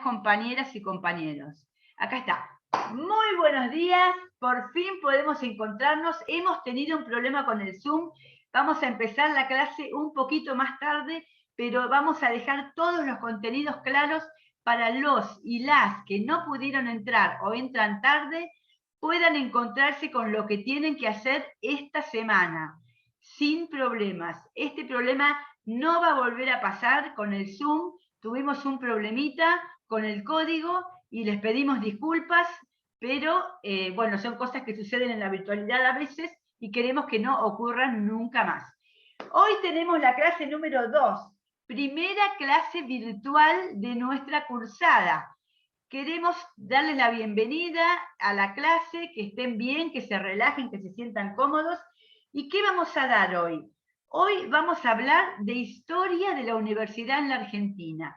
compañeras y compañeros. Acá está. Muy buenos días, por fin podemos encontrarnos. Hemos tenido un problema con el Zoom. Vamos a empezar la clase un poquito más tarde, pero vamos a dejar todos los contenidos claros para los y las que no pudieron entrar o entran tarde, puedan encontrarse con lo que tienen que hacer esta semana, sin problemas. Este problema no va a volver a pasar con el Zoom. Tuvimos un problemita con el código y les pedimos disculpas, pero bueno, son cosas que suceden en la virtualidad a veces y queremos que no ocurran nunca más. Hoy tenemos la clase número 2, primera clase virtual de nuestra cursada. Queremos darles la bienvenida a la clase, que estén bien, que se relajen, que se sientan cómodos. ¿Y qué vamos a dar hoy? Hoy vamos a hablar de historia de la universidad en la Argentina.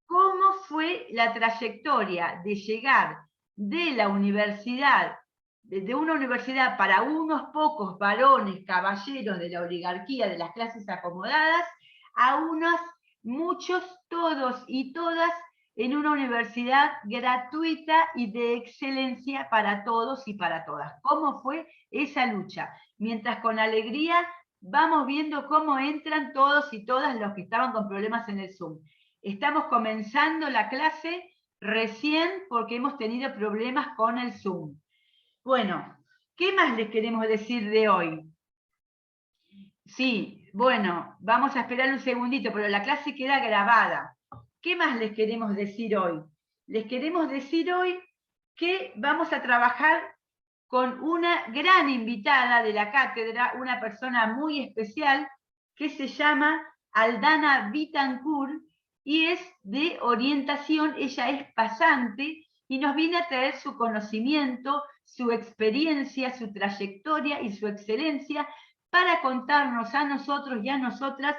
¿Cómo fue la trayectoria de llegar de la universidad, de una universidad para unos pocos varones, caballeros de la oligarquía, de las clases acomodadas, a unos, muchos, todos y todas, en una universidad gratuita y de excelencia para todos y para todas? ¿Cómo fue esa lucha? Mientras con alegría vamos viendo cómo entran todos y todas los que estaban con problemas en el Zoom. Estamos comenzando la clase recién porque hemos tenido problemas con el Zoom. Bueno, ¿qué más les queremos decir de hoy? Sí, bueno, vamos a esperar un segundito, pero la clase queda grabada. ¿Qué más les queremos decir hoy? Les queremos decir hoy que vamos a trabajar con una gran invitada de la cátedra, una persona muy especial que se llama Aldana Bittencourt y es de orientación. Ella es pasante y nos viene a traer su conocimiento, su experiencia, su trayectoria y su excelencia para contarnos a nosotros y a nosotras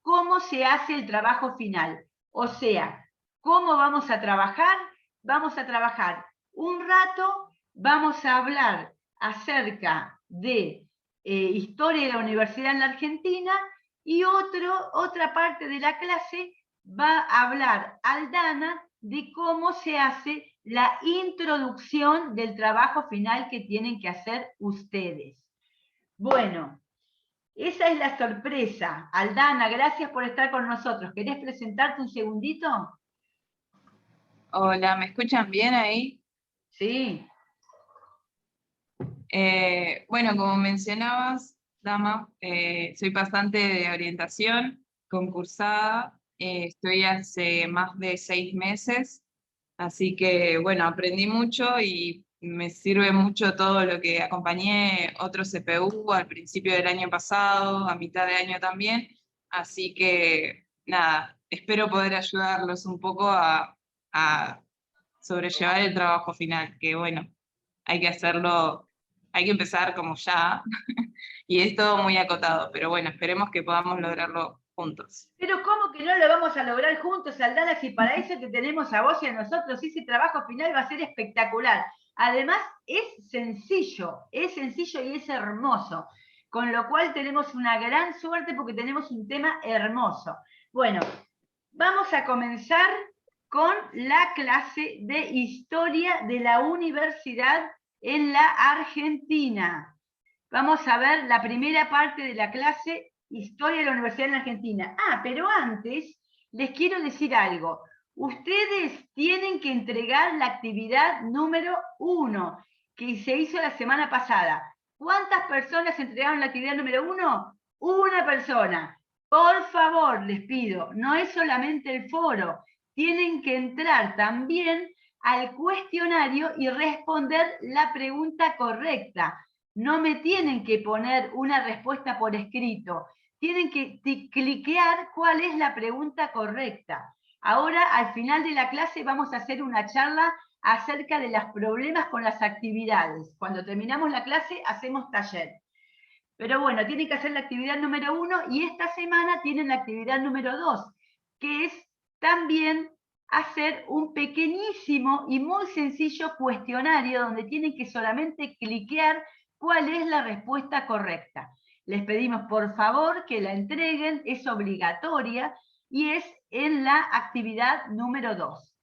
cómo se hace el trabajo final. O sea, ¿cómo vamos a trabajar? Vamos a trabajar un rato, vamos a hablar acerca de historia de la universidad en la Argentina y otra parte de la clase va a hablar Aldana de cómo se hace la introducción del trabajo final que tienen que hacer ustedes. Bueno, esa es la sorpresa. Aldana, gracias por estar con nosotros. ¿Querés presentarte un segundito? Hola, ¿me escuchan bien ahí? Sí. Bueno, como mencionabas, Dama, soy pasante de orientación concursada, estoy hace más de 6 meses, así que bueno, aprendí mucho y me sirve mucho todo lo que acompañé otro CPU al principio del año pasado, a mitad de año también, así que nada, espero poder ayudarlos un poco a sobrellevar el trabajo final, que bueno, hay que hacerlo, hay que empezar como ya, y es todo muy acotado, pero bueno, esperemos que podamos lograrlo juntos. Pero ¿cómo que no lo vamos a lograr juntos, Aldana, si para eso te tenemos a vos y a nosotros? Ese trabajo final va a ser espectacular. Además, es sencillo y es hermoso, con lo cual tenemos una gran suerte porque tenemos un tema hermoso. Bueno, vamos a comenzar con la clase de Historia de la Universidad en la Argentina. Vamos a ver la primera parte de la clase, Historia de la Universidad en la Argentina. Pero antes les quiero decir algo. Ustedes tienen que entregar la actividad número 1, que se hizo la semana pasada. ¿Cuántas personas entregaron la actividad número 1? Una persona. Por favor, les pido, no es solamente el foro, tienen que entrar también al cuestionario y responder la pregunta correcta. No me tienen que poner una respuesta por escrito, tienen que cliquear cuál es la pregunta correcta. Ahora, al final de la clase, vamos a hacer una charla acerca de los problemas con las actividades. Cuando terminamos la clase, hacemos taller. Pero bueno, tienen que hacer la actividad número 1 y esta semana tienen la actividad número 2, que es también hacer un pequeñísimo y muy sencillo cuestionario donde tienen que solamente cliquear cuál es la respuesta correcta. Les pedimos por favor que la entreguen, es obligatoria y es en la actividad número 2.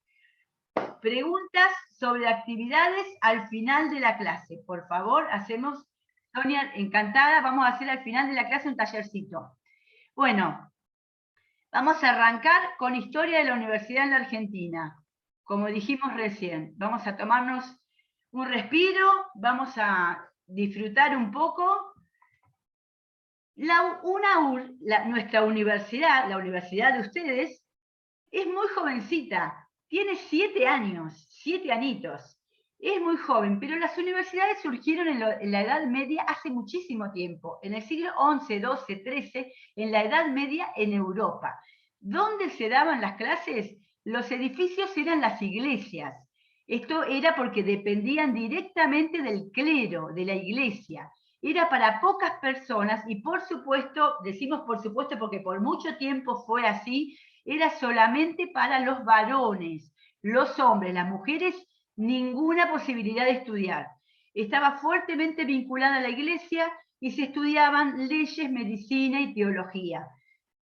preguntas sobre actividades al final de la clase. Por favor, hacemos, Sonia, encantada, vamos a hacer al final de la clase un tallercito. Bueno, vamos a arrancar con historia de la universidad en la Argentina. Como dijimos recién, vamos a tomarnos un respiro, vamos a disfrutar un poco. Nuestra universidad, la universidad de ustedes, es muy jovencita, tiene 7 años, 7 anitos. Es muy joven, pero las universidades surgieron en la Edad Media hace muchísimo tiempo, en el siglo XI, XII, XIII, en la Edad Media en Europa. ¿Dónde se daban las clases? Los edificios eran las iglesias. Esto era porque dependían directamente del clero, de la iglesia. Era para pocas personas y por supuesto, decimos por supuesto porque por mucho tiempo fue así, era solamente para los varones, los hombres, las mujeres, ninguna posibilidad de estudiar. Estaba fuertemente vinculada a la iglesia y se estudiaban leyes, medicina y teología.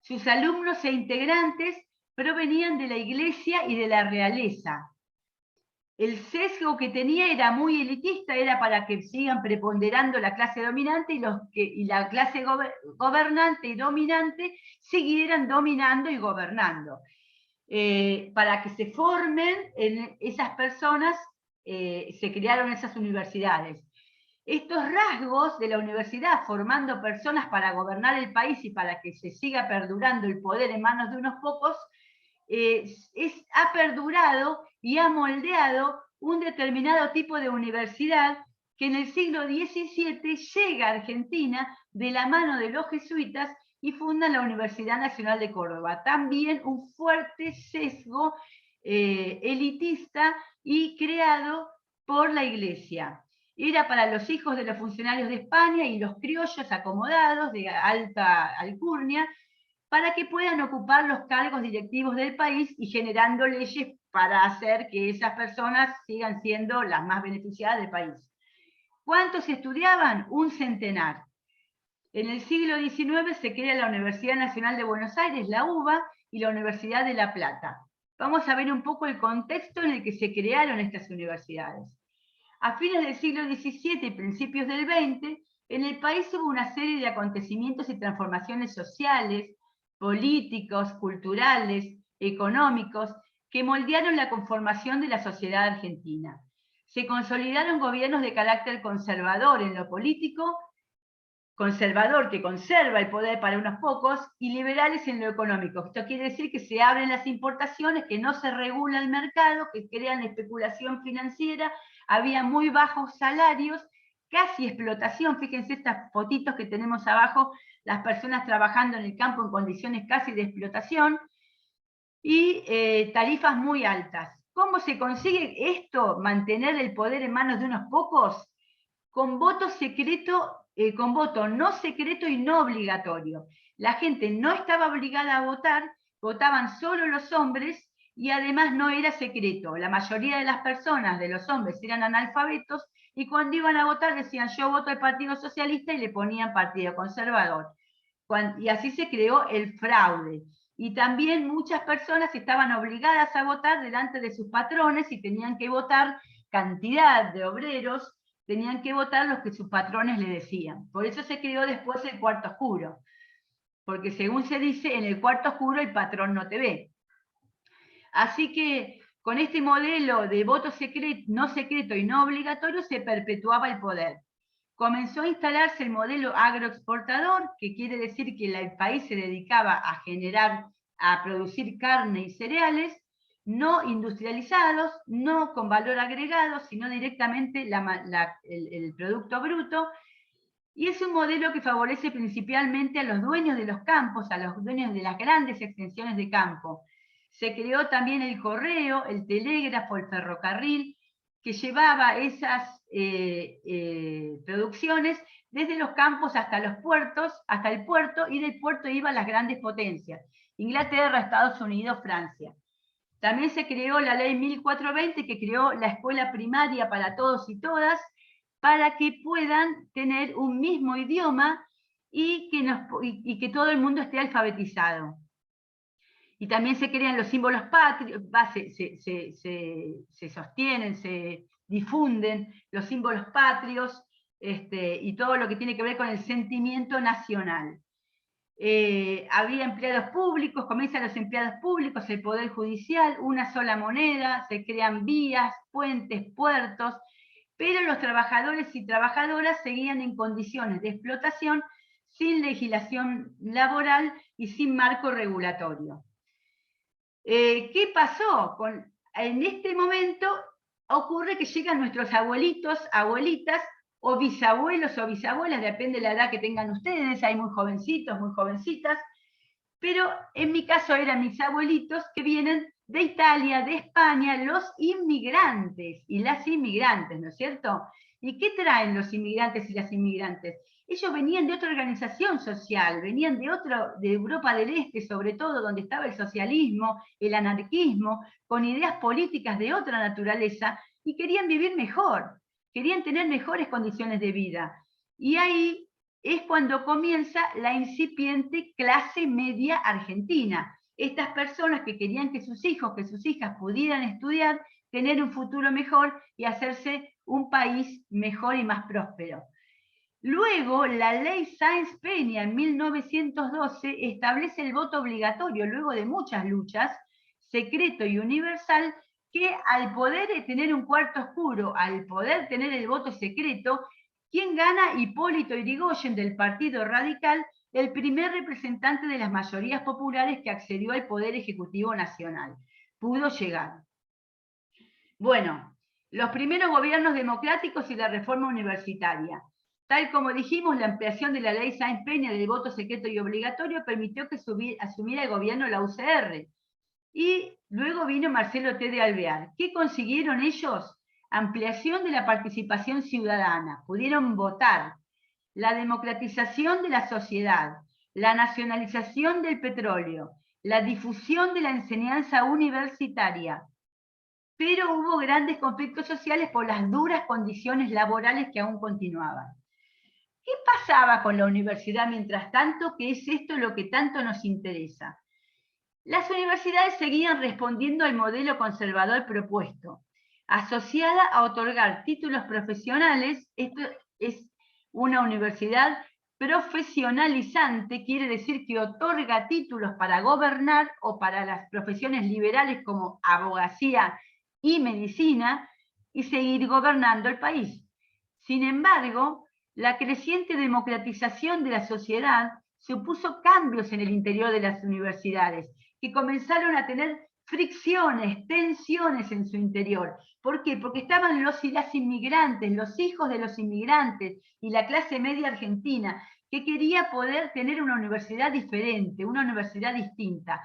Sus alumnos e integrantes provenían de la iglesia y de la realeza. El sesgo que tenía era muy elitista, era para que sigan preponderando la clase dominante y la clase gobernante y dominante siguieran dominando y gobernando. Para que se formen en esas personas, se crearon esas universidades. Estos rasgos de la universidad, formando personas para gobernar el país y para que se siga perdurando el poder en manos de unos pocos, ha perdurado y ha moldeado un determinado tipo de universidad que en el siglo XVII llega a Argentina de la mano de los jesuitas y fundan la Universidad Nacional de Córdoba. También un fuerte sesgo elitista y creado por la Iglesia. Era para los hijos de los funcionarios de España y los criollos acomodados de alta alcurnia, para que puedan ocupar los cargos directivos del país y generando leyes para hacer que esas personas sigan siendo las más beneficiadas del país. ¿Cuántos estudiaban? Un centenar. En el siglo XIX se crea la Universidad Nacional de Buenos Aires, la UBA, y la Universidad de La Plata. Vamos a ver un poco el contexto en el que se crearon estas universidades. A fines del siglo XVII y principios del XX, en el país hubo una serie de acontecimientos y transformaciones sociales, políticos, culturales, económicos, que moldearon la conformación de la sociedad argentina. Se consolidaron gobiernos de carácter conservador en lo político, conservador que conserva el poder para unos pocos, y liberales en lo económico. Esto quiere decir que se abren las importaciones, que no se regula el mercado, que crean especulación financiera, había muy bajos salarios, casi explotación. Fíjense estas fotitos que tenemos abajo, las personas trabajando en el campo en condiciones casi de explotación, y tarifas muy altas. ¿Cómo se consigue esto, mantener el poder en manos de unos pocos? Con voto secreto, con voto no secreto y no obligatorio. La gente no estaba obligada a votar, votaban solo los hombres y además no era secreto. La mayoría de las personas, de los hombres, eran analfabetos y cuando iban a votar decían yo voto al Partido Socialista y le ponían Partido Conservador. Y así se creó el fraude. Y también muchas personas estaban obligadas a votar delante de sus patrones y tenían que votar cantidad de obreros, tenían que votar los que sus patrones le decían. Por eso se creó después el cuarto oscuro, porque según se dice, en el cuarto oscuro el patrón no te ve. Así que con este modelo de voto secreto, no secreto y no obligatorio se perpetuaba el poder. Comenzó a instalarse el modelo agroexportador, que quiere decir que el país se dedicaba a producir carne y cereales, no industrializados, no con valor agregado, sino directamente el producto bruto, y es un modelo que favorece principalmente a los dueños de los campos, a los dueños de las grandes extensiones de campo. Se creó también el correo, el telégrafo, el ferrocarril, que llevaba esas producciones desde los campos hasta los puertos, hasta el puerto, y del puerto iban las grandes potencias, Inglaterra, Estados Unidos, Francia. También se creó la ley 1420, que creó la escuela primaria para todos y todas, para que puedan tener un mismo idioma y que todo el mundo esté alfabetizado. y también se crean los símbolos patrios, se sostienen, se difunden los símbolos patrios, y todo lo que tiene que ver con el sentimiento nacional. Había empleados públicos, comienzan los empleados públicos, el poder judicial, una sola moneda, se crean vías, puentes, puertos, pero los trabajadores y trabajadoras seguían en condiciones de explotación sin legislación laboral y sin marco regulatorio. ¿Qué pasó? En este momento ocurre que llegan nuestros abuelitos, abuelitas, o bisabuelos o bisabuelas, depende de la edad que tengan ustedes, hay muy jovencitos, muy jovencitas, pero en mi caso eran mis abuelitos que vienen de Italia, de España, los inmigrantes y las inmigrantes, ¿no es cierto? ¿Y qué traen los inmigrantes y las inmigrantes? Ellos venían de otra organización social, venían de Europa del Este, sobre todo, donde estaba el socialismo, el anarquismo, con ideas políticas de otra naturaleza, y querían vivir mejor, querían tener mejores condiciones de vida. Y ahí es cuando comienza la incipiente clase media argentina. Estas personas que querían que sus hijos, que sus hijas pudieran estudiar, tener un futuro mejor y hacerse un país mejor y más próspero. Luego, la ley Sáenz-Peña en 1912 establece el voto obligatorio, luego de muchas luchas, secreto y universal, que al poder tener un cuarto oscuro, al poder tener el voto secreto, ¿quién gana? Hipólito Yrigoyen, del Partido Radical, el primer representante de las mayorías populares que accedió al Poder Ejecutivo Nacional. Pudo llegar. Bueno, los primeros gobiernos democráticos y la reforma universitaria. Tal como dijimos, la ampliación de la ley Sáenz-Peña del voto secreto y obligatorio permitió que asumiera el gobierno la UCR. Y luego vino Marcelo T. de Alvear. ¿Qué consiguieron ellos? Ampliación de la participación ciudadana. Pudieron votar. La democratización de la sociedad. La nacionalización del petróleo. La difusión de la enseñanza universitaria. Pero hubo grandes conflictos sociales por las duras condiciones laborales que aún continuaban. ¿Qué pasaba con la universidad mientras tanto? Que es esto lo que tanto nos interesa. Las universidades seguían respondiendo al modelo conservador propuesto, asociada a otorgar títulos profesionales. Esto es una universidad profesionalizante, quiere decir que otorga títulos para gobernar o para las profesiones liberales como abogacía y medicina y seguir gobernando el país. Sin embargo, la creciente democratización de la sociedad supuso cambios en el interior de las universidades, que comenzaron a tener fricciones, tensiones en su interior. ¿Por qué? Porque estaban los y las inmigrantes, los hijos de los inmigrantes y la clase media argentina, que quería poder tener una universidad diferente, una universidad distinta.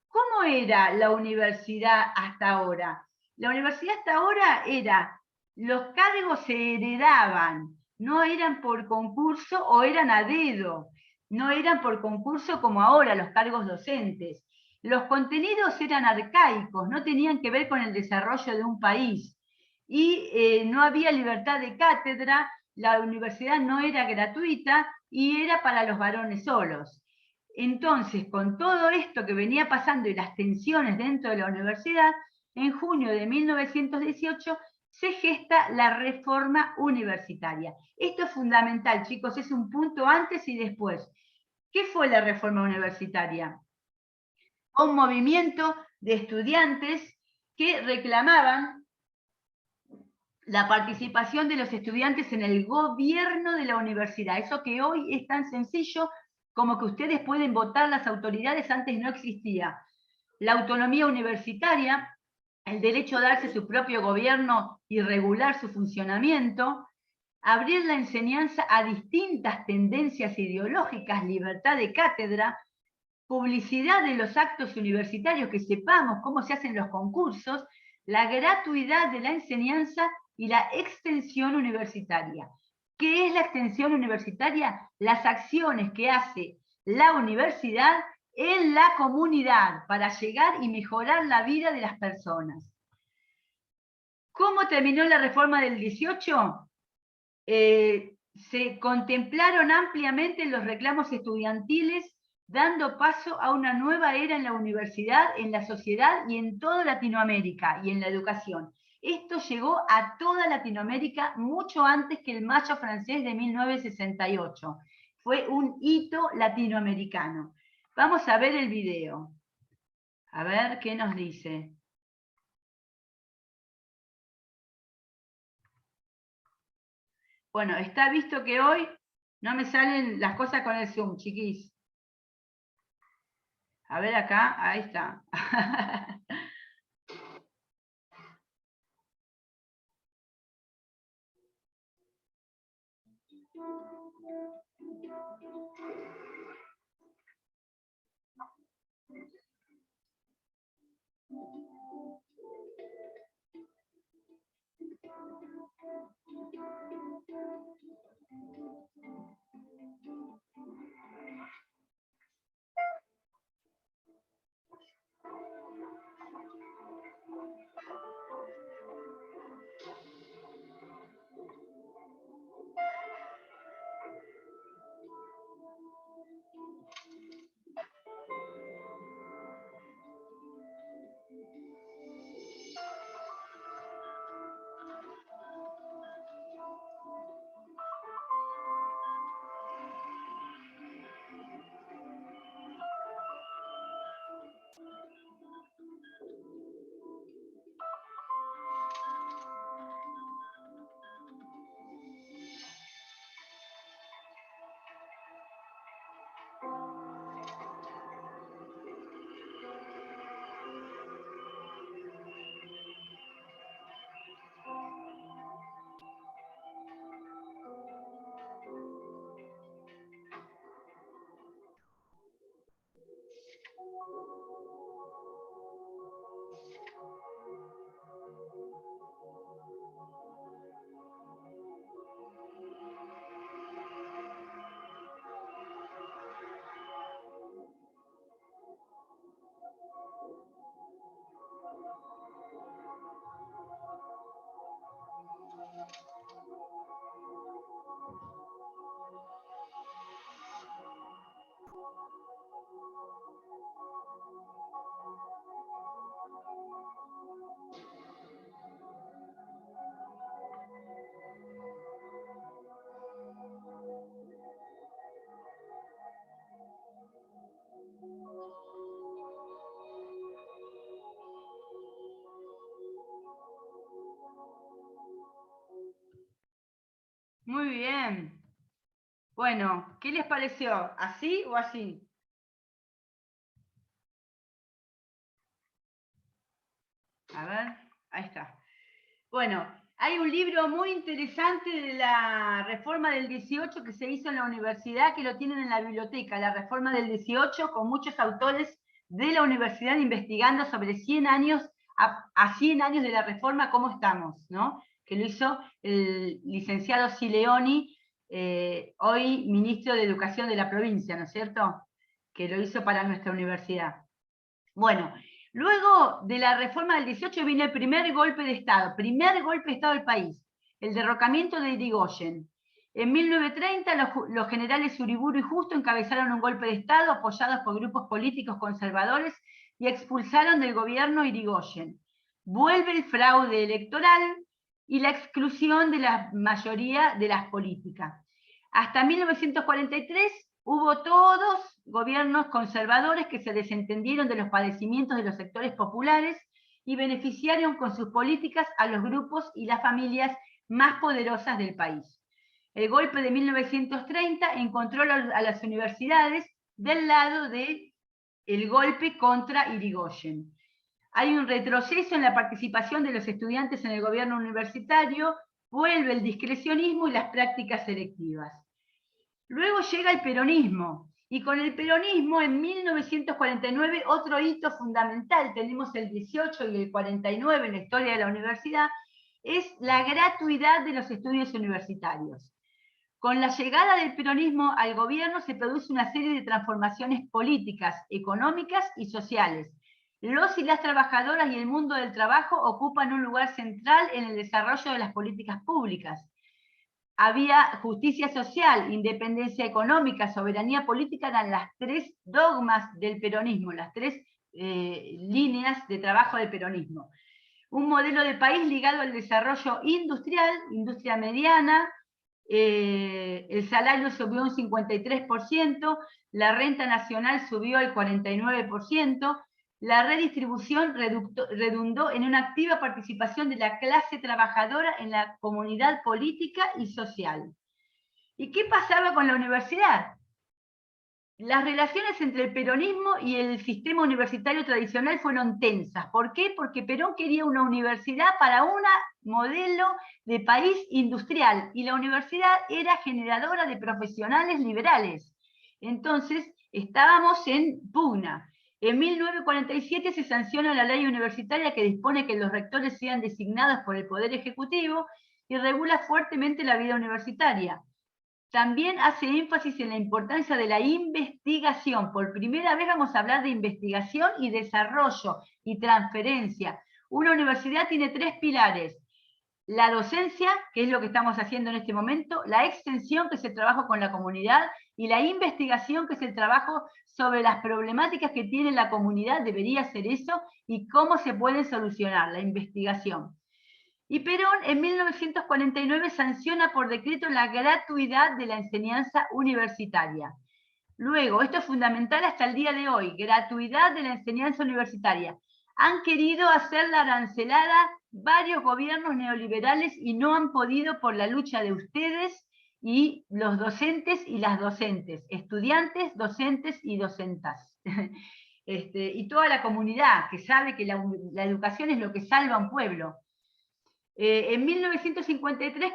¿Cómo era la universidad hasta ahora? La universidad hasta ahora era, los cargos se heredaban, no eran por concurso o eran a dedo, no eran por concurso como ahora los cargos docentes. Los contenidos eran arcaicos, no tenían que ver con el desarrollo de un país y no había libertad de cátedra, la universidad no era gratuita y era para los varones solos. Entonces, con todo esto que venía pasando y las tensiones dentro de la universidad, en junio de 1918 se gesta la reforma universitaria. Esto es fundamental, chicos, es un punto antes y después. ¿Qué fue la reforma universitaria? Un movimiento de estudiantes que reclamaban la participación de los estudiantes en el gobierno de la universidad. Eso que hoy es tan sencillo como que ustedes pueden votar las autoridades, antes no existía. La autonomía universitaria, el derecho a darse su propio gobierno y regular su funcionamiento, abrir la enseñanza a distintas tendencias ideológicas, libertad de cátedra, publicidad de los actos universitarios, que sepamos cómo se hacen los concursos, la gratuidad de la enseñanza y la extensión universitaria. ¿Qué es la extensión universitaria? Las acciones que hace la universidad en la comunidad para llegar y mejorar la vida de las personas. ¿Cómo terminó la reforma del 18? Se contemplaron ampliamente los reclamos estudiantiles dando paso a una nueva era en la universidad, en la sociedad y en toda Latinoamérica y en la educación. Esto llegó a toda Latinoamérica mucho antes que el Mayo francés de 1968. Fue un hito latinoamericano. Vamos a ver el video. A ver qué nos dice. Bueno, está visto que hoy no me salen las cosas con el Zoom, chiquis. A ver acá, ahí está. Muy bien. Bueno, ¿qué les pareció? ¿Así o así? A ver, ahí está. Bueno, hay un libro muy interesante de la reforma del 18 que se hizo en la universidad, que lo tienen en la biblioteca, la reforma del 18, con muchos autores de la universidad investigando sobre 100 años, a 100 años de la reforma, cómo estamos, ¿no? Que lo hizo el licenciado Sileoni, hoy ministro de Educación de la provincia, ¿no es cierto? Que lo hizo para nuestra universidad. Bueno, luego de la reforma del 18 viene el primer golpe de Estado del país, el derrocamiento de Irigoyen. En 1930 los generales Uriburu y Justo encabezaron un golpe de Estado apoyados por grupos políticos conservadores y expulsaron del gobierno Irigoyen. Vuelve el fraude electoral y la exclusión de la mayoría de las políticas. Hasta 1943 hubo todos gobiernos conservadores que se desentendieron de los padecimientos de los sectores populares y beneficiaron con sus políticas a los grupos y las familias más poderosas del país. El golpe de 1930 encontró a las universidades del lado del golpe contra Irigoyen. Hay un retroceso en la participación de los estudiantes en el gobierno universitario, vuelve el discrecionismo y las prácticas selectivas. Luego llega el peronismo, y con el peronismo en 1949 otro hito fundamental, tenemos el 18 y el 49 en la historia de la universidad, es la gratuidad de los estudios universitarios. Con la llegada del peronismo al gobierno se produce una serie de transformaciones políticas, económicas y sociales. Los y las trabajadoras y el mundo del trabajo ocupan un lugar central en el desarrollo de las políticas públicas. había justicia social, independencia económica, soberanía política, eran las tres dogmas del peronismo, las tres líneas de trabajo del peronismo. Un modelo de país ligado al desarrollo industrial, industria mediana, el salario subió un 53%, la renta nacional subió al 49%, la redistribución redundó en una activa participación de la clase trabajadora en la comunidad política y social. ¿Y qué pasaba con la universidad? Las relaciones entre el peronismo y el sistema universitario tradicional fueron tensas. ¿Por qué? Porque Perón quería una universidad para un modelo de país industrial, y la universidad era generadora de profesionales liberales. Entonces, estábamos en pugna. En 1947 se sanciona la ley universitaria que dispone que los rectores sean designados por el Poder Ejecutivo y regula fuertemente la vida universitaria. También hace énfasis en la importancia de la investigación. Por primera vez vamos a hablar de investigación y desarrollo y transferencia. Una universidad tiene tres pilares: la docencia, que es lo que estamos haciendo en este momento, la extensión, que es el trabajo con la comunidad, y la investigación, que es el trabajo sobre las problemáticas que tiene la comunidad, debería ser eso, y cómo se pueden solucionar, la investigación. Y Perón en 1949 sanciona por decreto la gratuidad de la enseñanza universitaria. Luego, esto es fundamental hasta el día de hoy, gratuidad de la enseñanza universitaria. Han querido hacerla arancelada varios gobiernos neoliberales y no han podido, por la lucha de ustedes y los docentes y las docentes, estudiantes, docentes y docentas. Y toda la comunidad que sabe que la educación es lo que salva a un pueblo. En 1953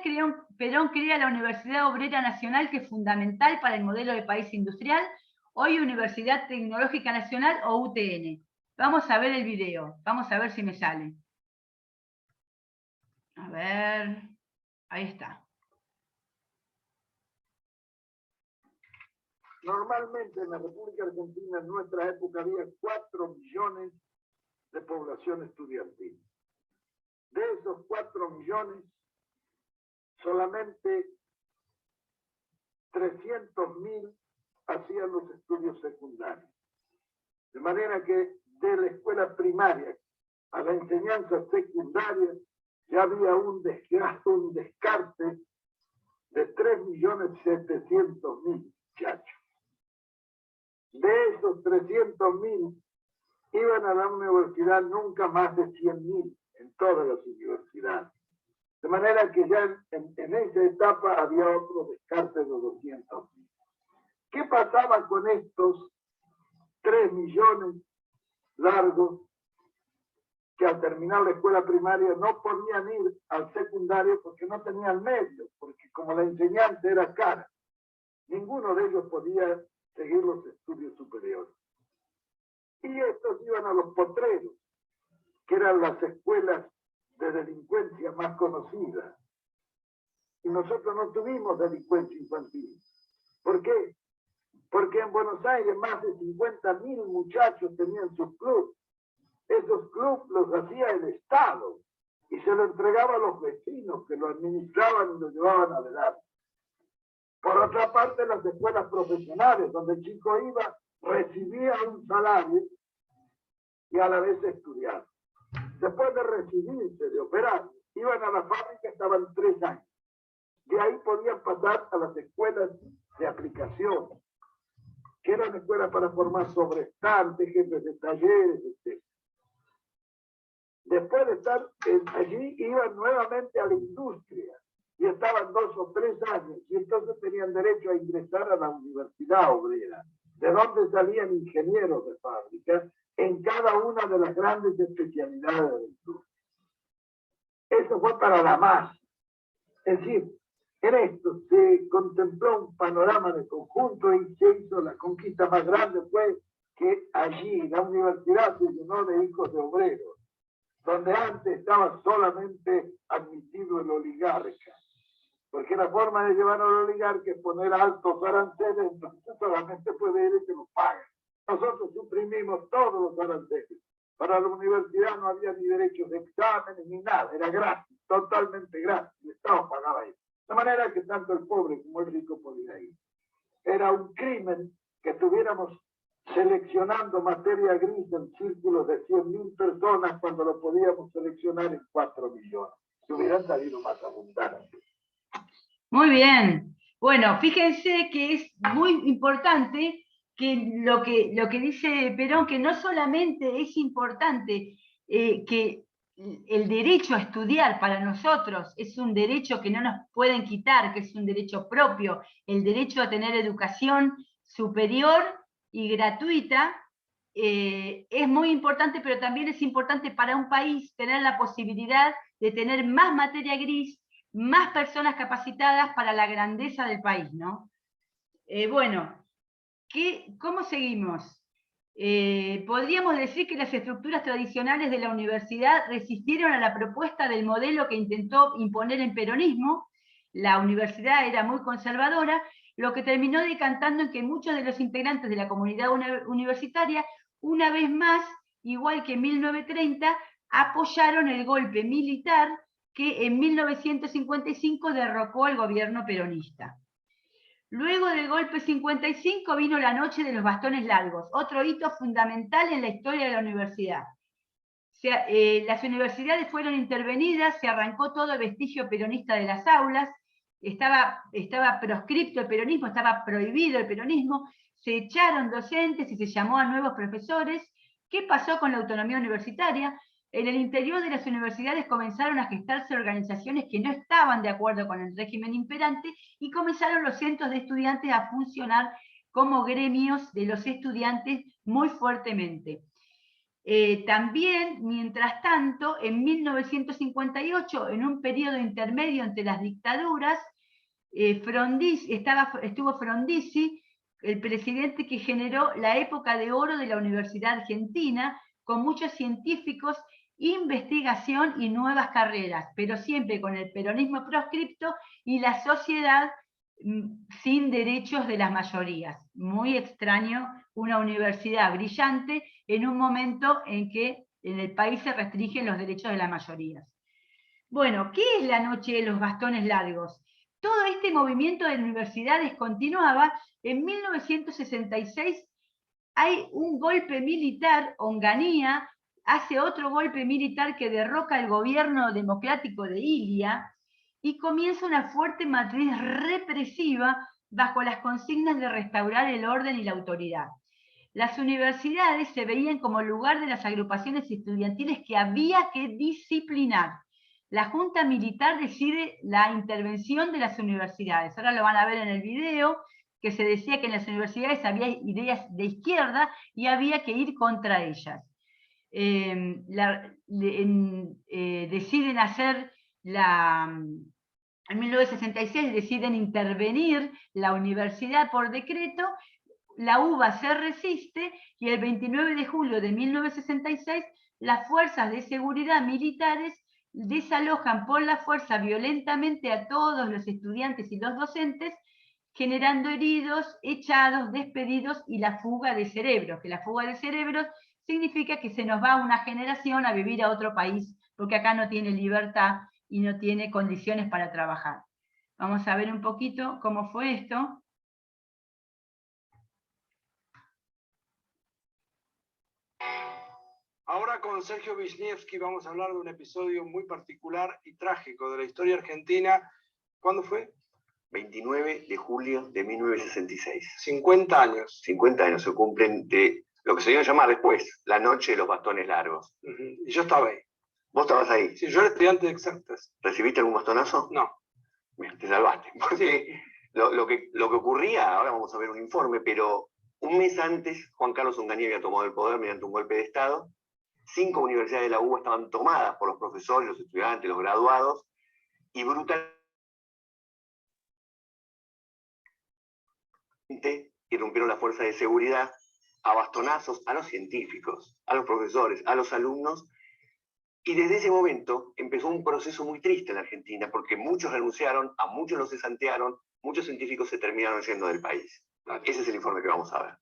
Perón crea la Universidad Obrera Nacional, que es fundamental para el modelo de país industrial, hoy Universidad Tecnológica Nacional o UTN. Vamos a ver el video, vamos a ver si me sale. A ver, ahí está. Normalmente en la República Argentina en nuestra época había 4 millones de población estudiantil. De esos 4 millones, solamente 300.000 hacían los estudios secundarios. De manera que de la escuela primaria a la enseñanza secundaria ya había un descarte de 3.700.000 muchachos. De esos 300.000 iban a la universidad nunca más de 100.000 en todas las universidades. De manera que ya en esa etapa había otro descarte de 200.000. ¿Qué pasaba con estos 3 millones largos que al terminar la escuela primaria no podían ir al secundario porque no tenían medios, porque como la enseñanza era cara, ninguno de ellos podía seguir los estudios superiores? Y estos iban a los potreros, que eran las escuelas de delincuencia más conocidas. Y nosotros no tuvimos delincuencia infantil. ¿Por qué? Porque en Buenos Aires más de 50.000 muchachos tenían sus clubes. Esos clubes los hacía el Estado y se lo entregaba a los vecinos que lo administraban y lo llevaban adelante. Por otra parte, las escuelas profesionales, donde el chico iba, recibía un salario y a la vez estudiaba. Después de recibirse de operario, iban a la fábrica, estaban 3 años. De ahí podían pasar a las escuelas de aplicación, que eran escuelas para formar sobrestantes, jefes de talleres, etc. Después de estar allí, iban nuevamente a la industria y estaban 2 o 3 años, y entonces tenían derecho a ingresar a la universidad obrera, de donde salían ingenieros de fábrica en cada una de las grandes especialidades de la industria. Eso fue para la masa. Es decir, en esto se contempló un panorama de conjunto y se hizo la conquista más grande, fue que allí la universidad se llenó de hijos de obreros, donde antes estaba solamente admitido el oligarca. Porque la forma de llevar al oligarca es poner altos aranceles, entonces solamente puede ir y se los paga. Nosotros suprimimos todos los aranceles. Para la universidad no había ni derechos de exámenes ni nada, era gratis, totalmente gratis, el Estado pagaba eso. De manera que tanto el pobre como el rico podía ir. Era un crimen que estuviéramos seleccionando materia gris en círculos de 100.000 personas cuando lo podíamos seleccionar en 4 millones. Que hubieran salido más abundantes. Muy bien. Bueno, fíjense que es muy importante que lo que dice Perón, que no solamente es importante que el derecho a estudiar para nosotros es un derecho que no nos pueden quitar, que es un derecho propio, el derecho a tener educación superior y gratuita, es muy importante, pero también es importante para un país tener la posibilidad de tener más materia gris, más personas capacitadas para la grandeza del país, ¿no? Bueno, ¿cómo seguimos? Podríamos decir que las estructuras tradicionales de la universidad resistieron a la propuesta del modelo que intentó imponer el peronismo. La universidad era muy conservadora, lo que terminó decantando en que muchos de los integrantes de la comunidad universitaria, una vez más, igual que en 1930, apoyaron el golpe militar que en 1955 derrocó al gobierno peronista. Luego del golpe 55 vino la noche de los bastones largos, otro hito fundamental en la historia de la universidad. Las universidades fueron intervenidas, se arrancó todo el vestigio peronista de las aulas, estaba proscripto el peronismo, estaba prohibido el peronismo, se echaron docentes y se llamó a nuevos profesores. ¿Qué pasó con la autonomía universitaria? En el interior de las universidades comenzaron a gestarse organizaciones que no estaban de acuerdo con el régimen imperante y comenzaron los centros de estudiantes a funcionar como gremios de los estudiantes muy fuertemente. También, mientras tanto, en 1958, en un periodo intermedio entre las dictaduras, estuvo Frondizi, el presidente que generó la época de oro de la Universidad Argentina, con muchos científicos, investigación y nuevas carreras, pero siempre con el peronismo proscripto y la sociedad sin derechos de las mayorías. Muy extraño, una universidad brillante en un momento en que en el país se restringen los derechos de las mayorías. Bueno, ¿qué es la noche de los bastones largos? Todo este movimiento de universidades continuaba. En 1966 hay un golpe militar, Onganía hace otro golpe militar que derroca el gobierno democrático de Ilia y comienza una fuerte matriz represiva bajo las consignas de restaurar el orden y la autoridad. Las universidades se veían como lugar de las agrupaciones estudiantiles que había que disciplinar. La Junta Militar decide la intervención de las universidades. Ahora lo van a ver en el video, que se decía que en las universidades había ideas de izquierda y había que ir contra ellas. Deciden hacer en 1966 deciden intervenir la universidad por decreto, la UBA se resiste y el 29 de julio de 1966 las fuerzas de seguridad militares desalojan por la fuerza violentamente a todos los estudiantes y los docentes, generando heridos, echados, despedidos y la fuga de cerebros, que la fuga de cerebros significa que se nos va una generación a vivir a otro país, porque acá no tiene libertad y no tiene condiciones para trabajar. Vamos a ver un poquito cómo fue esto. Ahora con Sergio Wisniewski vamos a hablar de un episodio muy particular y trágico de la historia argentina. ¿Cuándo fue? 29 de julio de 1966. 50 años. 50 años se cumplen de lo que se iba a llamar después, la noche de los bastones largos. Y yo estaba ahí. ¿Vos estabas ahí? Sí, yo era estudiante de exactas. ¿Recibiste algún bastonazo? No. Bien, te salvaste. Porque lo que ocurría, ahora vamos a ver un informe, pero un mes antes Juan Carlos Onganía había tomado el poder mediante un golpe de Estado. 5 universidades de la UBA estaban tomadas por los profesores, los estudiantes, los graduados, y brutalmente irrumpieron las fuerzas de seguridad a bastonazos a los científicos, a los profesores, a los alumnos, y desde ese momento empezó un proceso muy triste en la Argentina, porque muchos renunciaron, a muchos los cesantearon, muchos científicos se terminaron yendo del país. Ese es el informe que vamos a ver.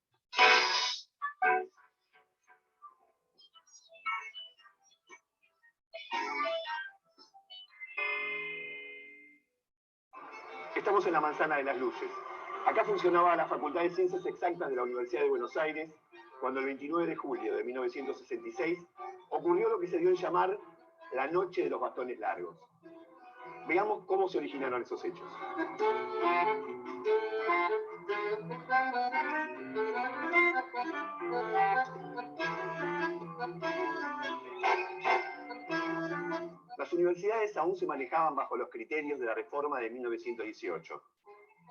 Estamos en la Manzana de las Luces. Acá funcionaba la Facultad de Ciencias Exactas de la Universidad de Buenos Aires, cuando el 29 de julio de 1966 ocurrió lo que se dio en llamar la Noche de los Bastones Largos. Veamos cómo se originaron esos hechos. Las universidades aún se manejaban bajo los criterios de la reforma de 1918.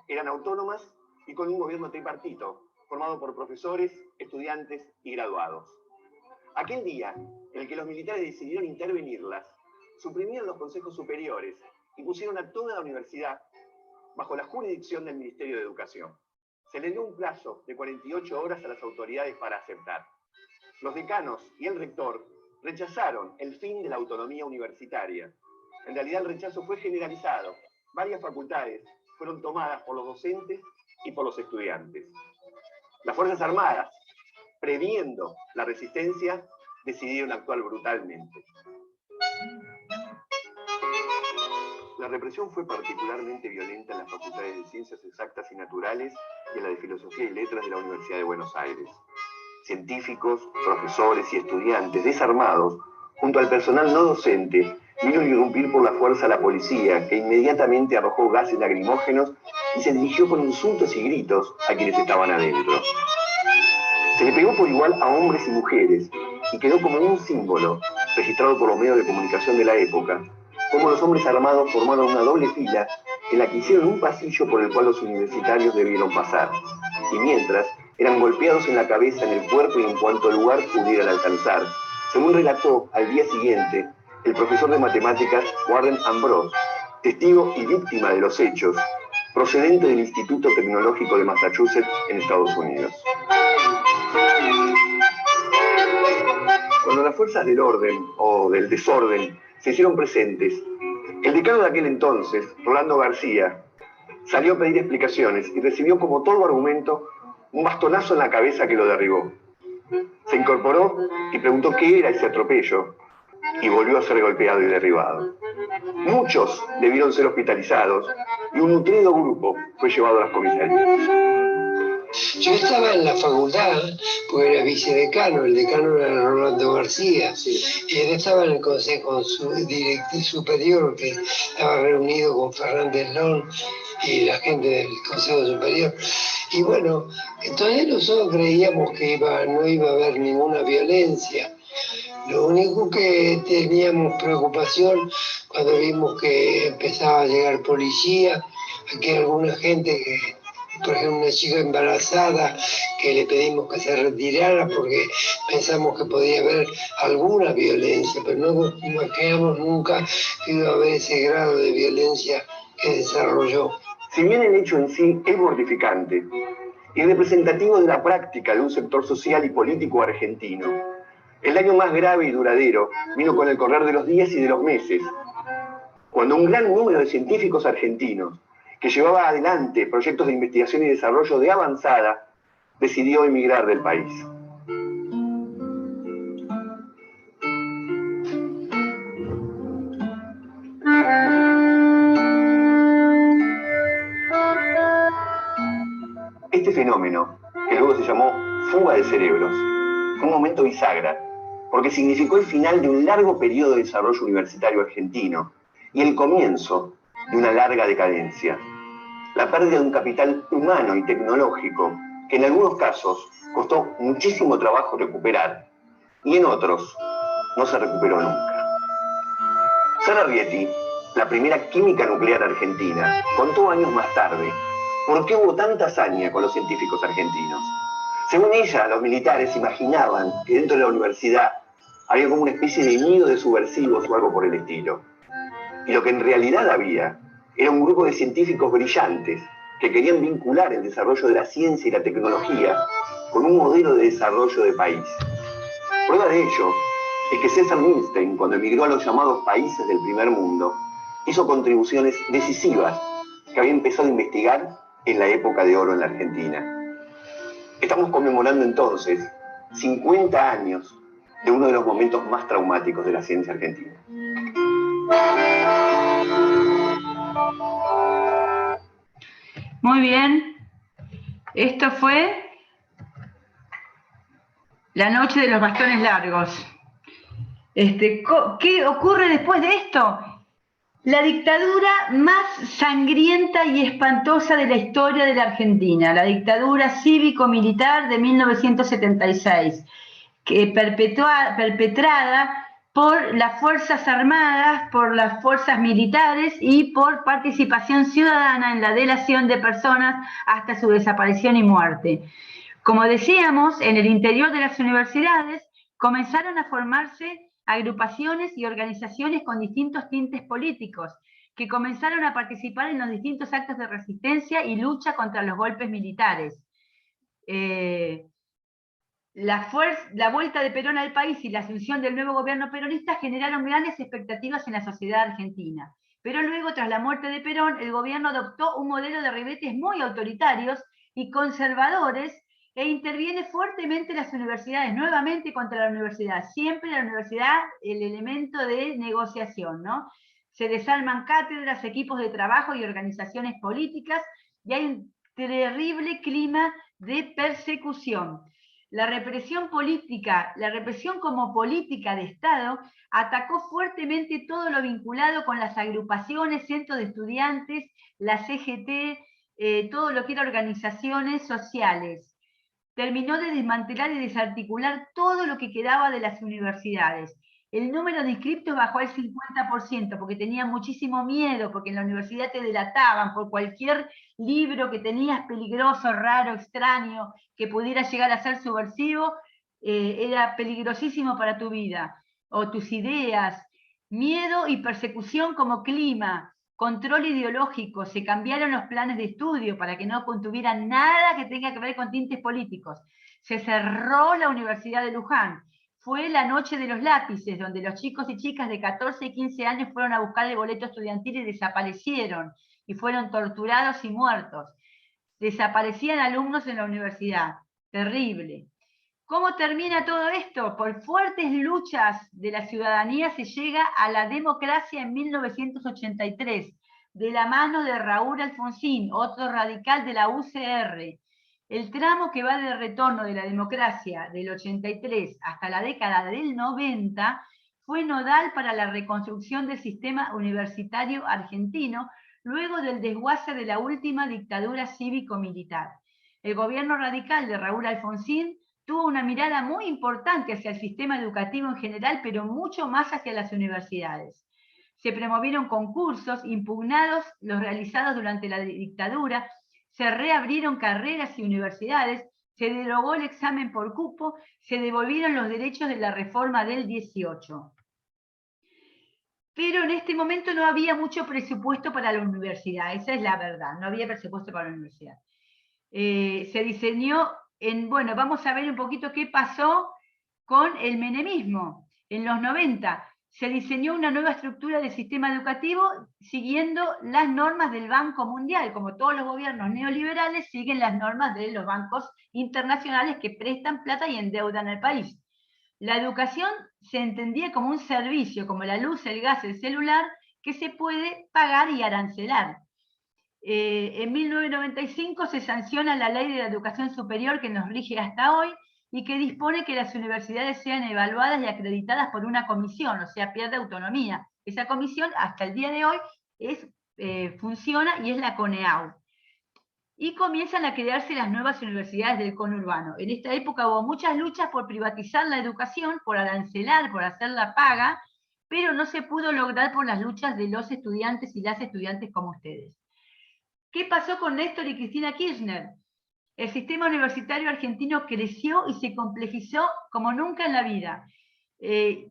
Eran autónomas y con un gobierno tripartito, formado por profesores, estudiantes y graduados. Aquel día en el que los militares decidieron intervenirlas, suprimieron los consejos superiores y pusieron a toda la universidad bajo la jurisdicción del Ministerio de Educación. Se le dio un plazo de 48 horas a las autoridades para aceptar. Los decanos y el rector rechazaron el fin de la autonomía universitaria. En realidad el rechazo fue generalizado. Varias facultades fueron tomadas por los docentes y por los estudiantes. Las Fuerzas Armadas, previendo la resistencia, decidieron actuar brutalmente. La represión fue particularmente violenta en las facultades de Ciencias Exactas y Naturales y en la de Filosofía y Letras de la Universidad de Buenos Aires. Científicos, profesores y estudiantes desarmados, junto al personal no docente, vieron irrumpir por la fuerza a la policía, que inmediatamente arrojó gases lacrimógenos y se dirigió con insultos y gritos a quienes estaban adentro. Se le pegó por igual a hombres y mujeres y quedó como un símbolo, registrado por los medios de comunicación de la época, como los hombres armados formaron una doble fila en la que hicieron un pasillo por el cual los universitarios debieron pasar, y mientras eran golpeados en la cabeza, en el cuerpo y en cuanto lugar pudieran alcanzar, según relató al día siguiente el profesor de matemáticas Warren Ambrose, testigo y víctima de los hechos, procedente del Instituto Tecnológico de Massachusetts en Estados Unidos. Cuando las fuerzas del orden o del desorden se hicieron presentes, el decano de aquel entonces, Rolando García, salió a pedir explicaciones y recibió como todo argumento un bastonazo en la cabeza que lo derribó. Se incorporó y preguntó qué era ese atropello y volvió a ser golpeado y derribado. Muchos debieron ser hospitalizados y un nutrido grupo fue llevado a las comisarías. Yo estaba en la facultad, porque era vicedecano, el decano era Rolando García, y él estaba en el consejo directivo superior, que estaba reunido con Fernández Long y la gente del consejo superior. Y bueno, entonces nosotros creíamos que no iba a haber ninguna violencia. Lo único que teníamos preocupación cuando vimos que empezaba a llegar policía, aquí alguna gente que, por ejemplo, una chica embarazada que le pedimos que se retirara porque pensamos que podía haber alguna violencia, pero no imaginamos nunca que iba a haber ese grado de violencia que desarrolló. Si bien el hecho en sí es mortificante y representativo de la práctica de un sector social y político argentino, el daño más grave y duradero vino con el correr de los días y de los meses, cuando un gran número de científicos argentinos que llevaba adelante proyectos de investigación y desarrollo de avanzada, decidió emigrar del país. Este fenómeno, que luego se llamó fuga de cerebros, fue un momento bisagra, porque significó el final de un largo periodo de desarrollo universitario argentino y el comienzo de una larga decadencia. La pérdida de un capital humano y tecnológico que en algunos casos costó muchísimo trabajo recuperar y en otros no se recuperó nunca. Sara Rieti, la primera química nuclear argentina, contó años más tarde por qué hubo tanta hazaña con los científicos argentinos. Según ella, los militares imaginaban que dentro de la universidad había como una especie de nido de subversivos o algo por el estilo. Y lo que en realidad había era un grupo de científicos brillantes que querían vincular el desarrollo de la ciencia y la tecnología con un modelo de desarrollo de país. Prueba de ello es que César Milstein, cuando emigró a los llamados países del primer mundo, hizo contribuciones decisivas que había empezado a investigar en la época de oro en la Argentina. Estamos conmemorando entonces 50 años de uno de los momentos más traumáticos de la ciencia argentina. Muy bien. Esto fue la noche de los bastones largos. ¿Qué ocurre después de esto? La dictadura más sangrienta y espantosa de la historia de la Argentina, la dictadura cívico-militar de 1976, perpetrada por las Fuerzas Armadas, por las fuerzas militares y por participación ciudadana en la delación de personas hasta su desaparición y muerte. Como decíamos, en el interior de las universidades comenzaron a formarse agrupaciones y organizaciones con distintos tintes políticos, que comenzaron a participar en los distintos actos de resistencia y lucha contra los golpes militares. La vuelta de Perón al país y la asunción del nuevo gobierno peronista generaron grandes expectativas en la sociedad argentina. Pero luego, tras la muerte de Perón, el gobierno adoptó un modelo de ribetes muy autoritarios y conservadores e interviene fuertemente en las universidades, nuevamente contra la universidad. Siempre la universidad, el elemento de negociación, ¿no? Se desarman cátedras, equipos de trabajo y organizaciones políticas, y hay un terrible clima de persecución. La represión política, la represión como política de Estado, atacó fuertemente todo lo vinculado con las agrupaciones, centros de estudiantes, la CGT, todo lo que era organizaciones sociales. Terminó de desmantelar y desarticular todo lo que quedaba de las universidades. El número de inscriptos bajó al 50%, porque tenían muchísimo miedo, porque en la universidad te delataban por cualquier libro que tenías peligroso, raro, extraño, que pudiera llegar a ser subversivo, era peligrosísimo para tu vida, o tus ideas. Miedo y persecución como clima, control ideológico, se cambiaron los planes de estudio para que no contuvieran nada que tenga que ver con tintes políticos. Se cerró la Universidad de Luján. Fue la noche de los lápices, donde los chicos y chicas de 14 y 15 años fueron a buscar el boleto estudiantil y desaparecieron, y fueron torturados y muertos. Desaparecían alumnos en la universidad. Terrible. ¿Cómo termina todo esto? Por fuertes luchas de la ciudadanía se llega a la democracia en 1983, de la mano de Raúl Alfonsín, otro radical de la UCR. El tramo que va del retorno de la democracia del 83 hasta la década del 90 fue nodal para la reconstrucción del sistema universitario argentino, luego del desguace de la última dictadura cívico-militar. El gobierno radical de Raúl Alfonsín tuvo una mirada muy importante hacia el sistema educativo en general, pero mucho más hacia las universidades. Se promovieron concursos impugnados, los realizados durante la dictadura, se reabrieron carreras y universidades, se derogó el examen por cupo, se devolvieron los derechos de la reforma del 18. Pero en este momento no había mucho presupuesto para la universidad, esa es la verdad, no había presupuesto para la universidad. Se diseñó bueno, vamos a ver un poquito qué pasó con el menemismo. En los 90 se diseñó una nueva estructura del sistema educativo siguiendo las normas del Banco Mundial. Como todos los gobiernos neoliberales, siguen las normas de los bancos internacionales que prestan plata y endeudan al país. La educación se entendía como un servicio, como la luz, el gas, el celular, que se puede pagar y arancelar. En 1995 se sanciona la Ley de la Educación Superior que nos rige hasta hoy y que dispone que las universidades sean evaluadas y acreditadas por una comisión, o sea, pierde autonomía. Esa comisión hasta el día de hoy funciona y es la CONEAU. Y comienzan a crearse las nuevas universidades del conurbano. En esta época hubo muchas luchas por privatizar la educación, por arancelar, por hacerla paga, pero no se pudo lograr por las luchas de los estudiantes y las estudiantes como ustedes. ¿Qué pasó con Néstor y Cristina Kirchner? El sistema universitario argentino creció y se complejizó como nunca en la vida.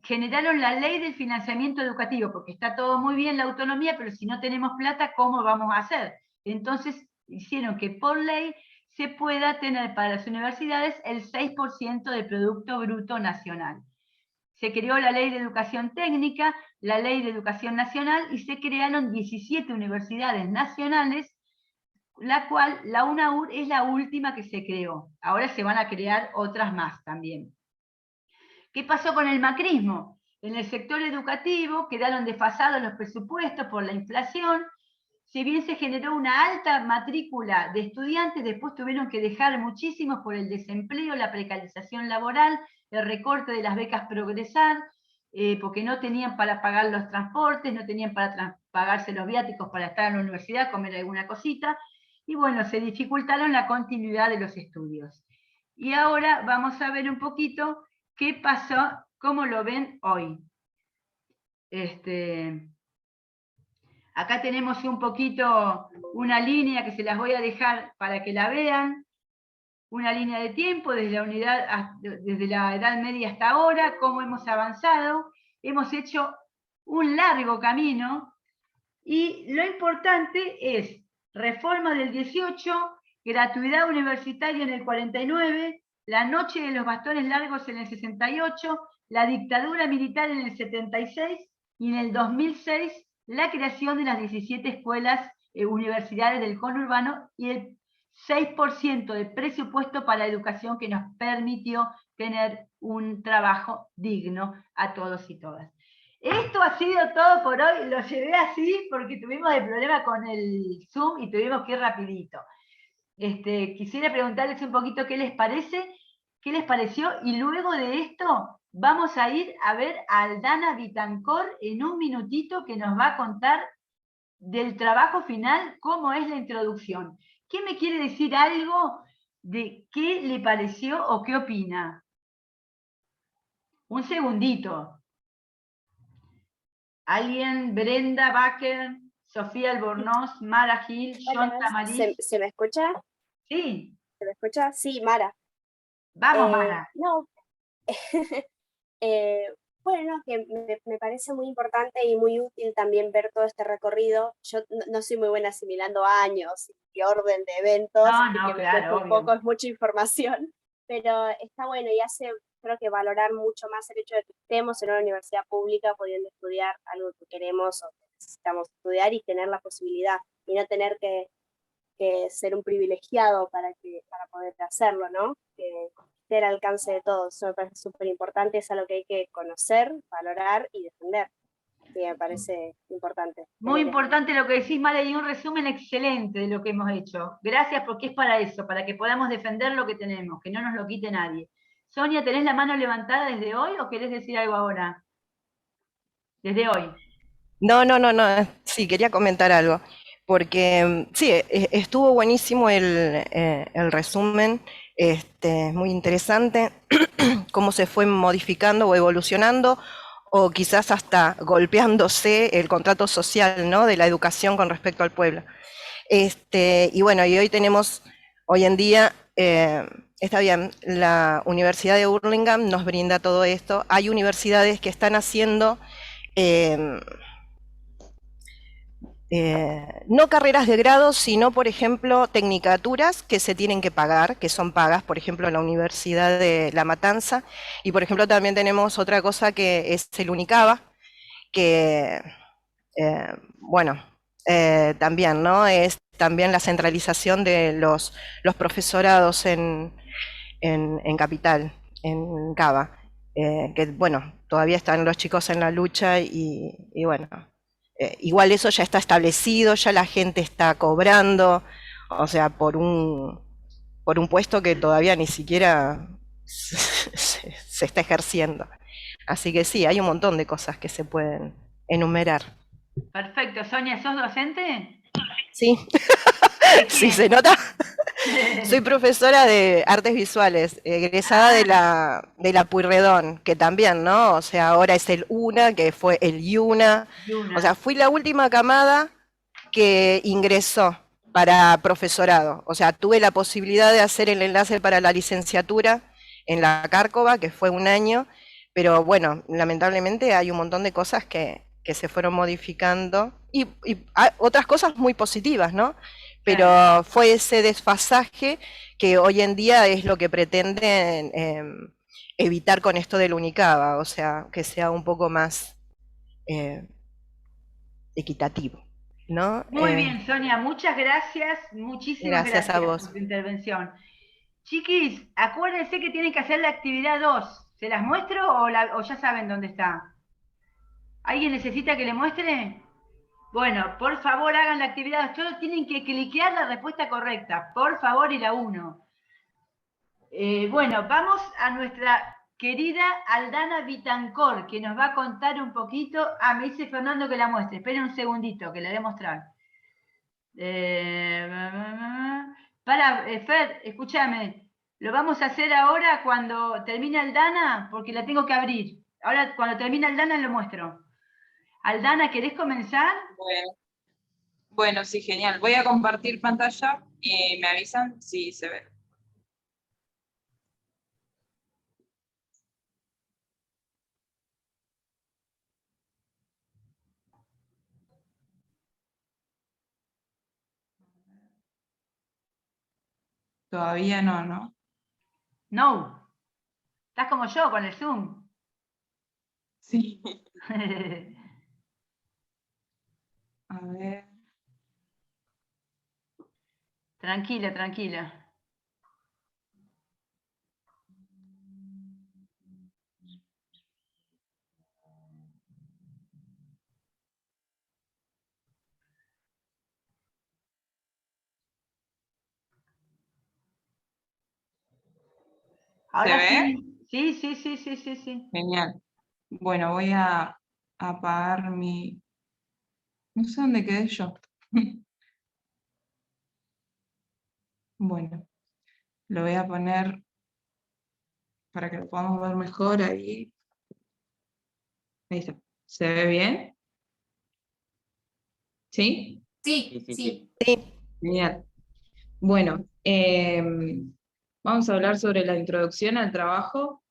Generaron la ley del financiamiento educativo, porque está todo muy bien la autonomía, pero si no tenemos plata, ¿cómo vamos a hacer? Entonces hicieron que por ley se pueda tener para las universidades el 6% del Producto Bruto Nacional. Se creó la Ley de Educación Técnica, la Ley de Educación Nacional, y se crearon 17 universidades nacionales, la cual la UNAUR es la última que se creó. Ahora se van a crear otras más también. ¿Qué pasó con el macrismo? En el sector educativo quedaron desfasados los presupuestos por la inflación, si bien se generó una alta matrícula de estudiantes, después tuvieron que dejar muchísimos por el desempleo, la precarización laboral, el recorte de las becas Progresar, porque no tenían para pagar los transportes, no tenían para pagarse los viáticos para estar en la universidad, comer alguna cosita, y bueno, se dificultaron la continuidad de los estudios. Y ahora vamos a ver un poquito qué pasó, cómo lo ven hoy. Acá tenemos un poquito una línea que se las voy a dejar para que la vean, una línea de tiempo desde la Edad Media hasta ahora, cómo hemos avanzado, hemos hecho un largo camino, y lo importante es reforma del 18, gratuidad universitaria en el 49, la noche de los bastones largos en el 68, la dictadura militar en el 76, y en el 2006 la creación de las 17 escuelas universidades del conurbano y el 6% de presupuesto para educación que nos permitió tener un trabajo digno a todos y todas. Esto ha sido todo por hoy, lo llevé así porque tuvimos el problema con el Zoom y tuvimos que ir rapidito. Quisiera preguntarles un poquito qué les parece, qué les pareció, y luego de esto vamos a ir a ver a Aldana Vitancor en un minutito que nos va a contar del trabajo final, cómo es la introducción. ¿Qué me quiere decir algo de qué le pareció o qué opina? Un segundito. ¿Alguien? Brenda Baker, Sofía Albornoz, Mara Gil, John Tamarí. ¿Se me escucha? Sí. ¿Se me escucha? Sí, Mara. Vamos, Mara. No. Bueno, que me parece muy importante y muy útil también ver todo este recorrido. Yo no soy muy buena asimilando años y orden de eventos, que me cuesta un poco, es mucha información, pero está bueno y hace, creo que valorar mucho más el hecho de que estemos en una universidad pública pudiendo estudiar algo que queremos o que necesitamos estudiar y tener la posibilidad, y no tener que ser un privilegiado para poder hacerlo, ¿no? Que esté al alcance de todos. Eso me parece súper importante, es algo que hay que conocer, valorar y defender. Sí, me parece importante. Muy importante lo que decís, Mara, y un resumen excelente de lo que hemos hecho. Gracias, porque es para eso, para que podamos defender lo que tenemos, que no nos lo quite nadie. Sonia, ¿tenés la mano levantada desde hoy o querés decir algo ahora? Desde hoy. No, sí, quería comentar algo, porque sí, estuvo buenísimo el resumen, muy interesante, cómo se fue modificando o evolucionando, o quizás hasta golpeándose el contrato social, ¿no?, de la educación con respecto al pueblo. Y bueno, y hoy en día, está bien, la Universidad de Burlingame nos brinda todo esto. Hay universidades que están haciendo no carreras de grado, sino, por ejemplo, tecnicaturas que se tienen que pagar, que son pagas, por ejemplo, en la Universidad de La Matanza. Y, por ejemplo, también tenemos otra cosa que es el Unicaba, que, bueno, también, ¿no? Es también la centralización de los profesorados en Capital, en Cava, que, bueno, todavía están los chicos en la lucha y bueno, igual eso ya está establecido, ya la gente está cobrando, o sea, por un puesto que todavía ni siquiera se está ejerciendo. Así que sí, hay un montón de cosas que se pueden enumerar. Perfecto. Sonia, ¿sos docente? Sí. Sí, se nota. Soy profesora de artes visuales, egresada de la Pueyrredón, que también, ¿no? O sea, ahora es el UNA, que fue el IUNA. O sea, fui la última camada que ingresó para profesorado. O sea, tuve la posibilidad de hacer el enlace para la licenciatura en la Cárcova, que fue un año, pero bueno, lamentablemente hay un montón de cosas que se fueron modificando y otras cosas muy positivas, ¿no? Pero fue ese desfasaje que hoy en día es lo que pretenden evitar con esto del Unicaba, o sea, que sea un poco más equitativo, ¿no? Muy bien, Sonia, muchas gracias, muchísimas gracias a vos por tu intervención. Chiquis, acuérdense que tienen que hacer la actividad 2. ¿Se las muestro o ya saben dónde está? ¿Alguien necesita que le muestre? Bueno, por favor hagan la actividad. Solo tienen que cliquear la respuesta correcta. Por favor, y la 1. Bueno, vamos a nuestra querida Aldana Vitancor, que nos va a contar un poquito. Ah, me dice Fernando que la muestre. Esperen un segundito, que la voy a mostrar. Fer, escúchame. Lo vamos a hacer ahora cuando termine Aldana, porque la tengo que abrir. Ahora, cuando termine Aldana, lo muestro. Aldana, ¿querés comenzar? Bueno, sí, genial. Voy a compartir pantalla y me avisan si se ve. Todavía no, ¿no? No. Estás como yo con el Zoom. Sí. A ver. Tranquila, tranquila. Ahora ¿Se ve? Sí. Sí. Genial. Bueno, voy a apagar mi... No sé dónde quedé yo. Bueno, lo voy a poner para que lo podamos ver mejor ahí. Ahí está. ¿Se ve bien? ¿Sí? Sí. Genial. Bueno, vamos a hablar sobre la introducción al trabajo.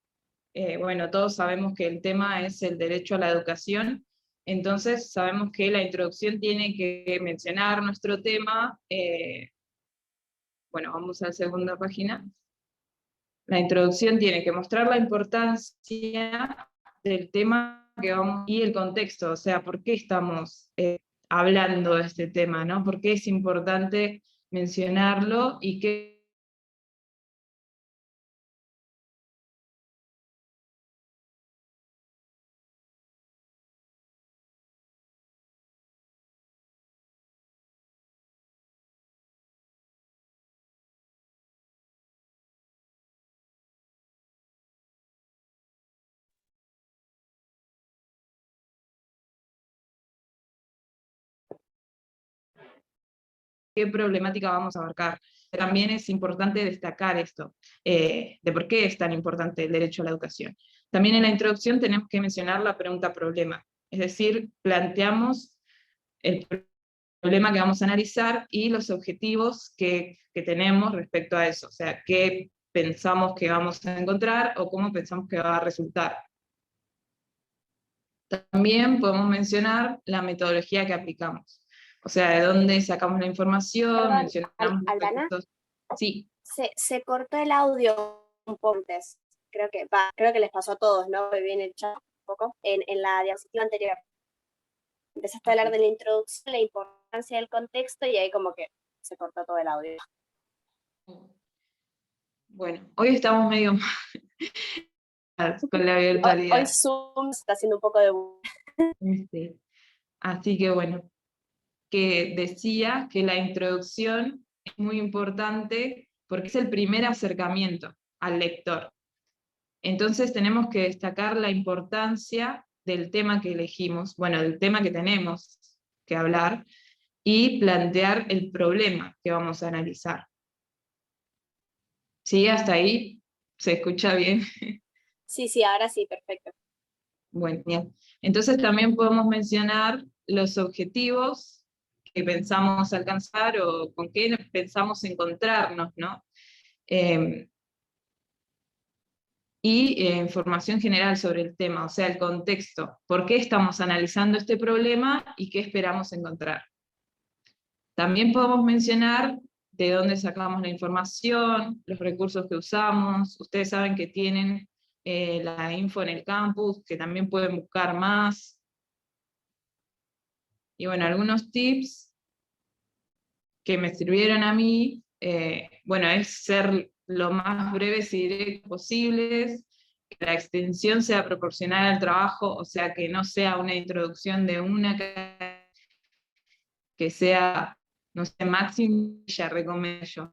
Bueno, todos sabemos que el tema es el derecho a la educación, entonces sabemos que la introducción tiene que mencionar nuestro tema. Bueno, vamos a la segunda página. La introducción tiene que mostrar la importancia del tema que vamos y el contexto, o sea, por qué estamos hablando de este tema, ¿no? ¿Por qué es importante mencionarlo y qué problemática vamos a abarcar? También es importante destacar esto, de por qué es tan importante el derecho a la educación. También en la introducción tenemos que mencionar la pregunta-problema, es decir, planteamos el problema que vamos a analizar y los objetivos que tenemos respecto a eso, o sea, qué pensamos que vamos a encontrar o cómo pensamos que va a resultar. También podemos mencionar la metodología que aplicamos. O sea, de dónde sacamos la información, Perdón, mencionamos los Aldana, recursos. Sí. Se cortó el audio un poco antes. Creo que les pasó a todos, ¿no? Me viene el chat un poco. En la diapositiva anterior. Empezaste a hablar de la introducción, la importancia del contexto, y ahí como que se cortó todo el audio. Bueno, hoy estamos medio mal con la virtualidad. Hoy Zoom está haciendo un poco de... Sí. Así que bueno, que decía que la introducción es muy importante porque es el primer acercamiento al lector. Entonces tenemos que destacar la importancia del tema que elegimos, bueno, del tema que tenemos que hablar, y plantear el problema que vamos a analizar. ¿Sí? ¿Hasta ahí se escucha bien? Sí, ahora sí, perfecto. Bueno, bien. Entonces también podemos mencionar los objetivos que pensamos alcanzar o con qué pensamos encontrarnos, ¿no? Y información general sobre el tema, o sea, el contexto. ¿Por qué estamos analizando este problema y qué esperamos encontrar? También podemos mencionar de dónde sacamos la información, los recursos que usamos. Ustedes saben que tienen la info en el campus, que también pueden buscar más. Y bueno, algunos tips que me sirvieron a mí, bueno, es ser lo más breves y directos posibles, que la extensión sea proporcional al trabajo, o sea, que no sea una introducción de una que sea, no sé, máximo, ya recomiendo yo.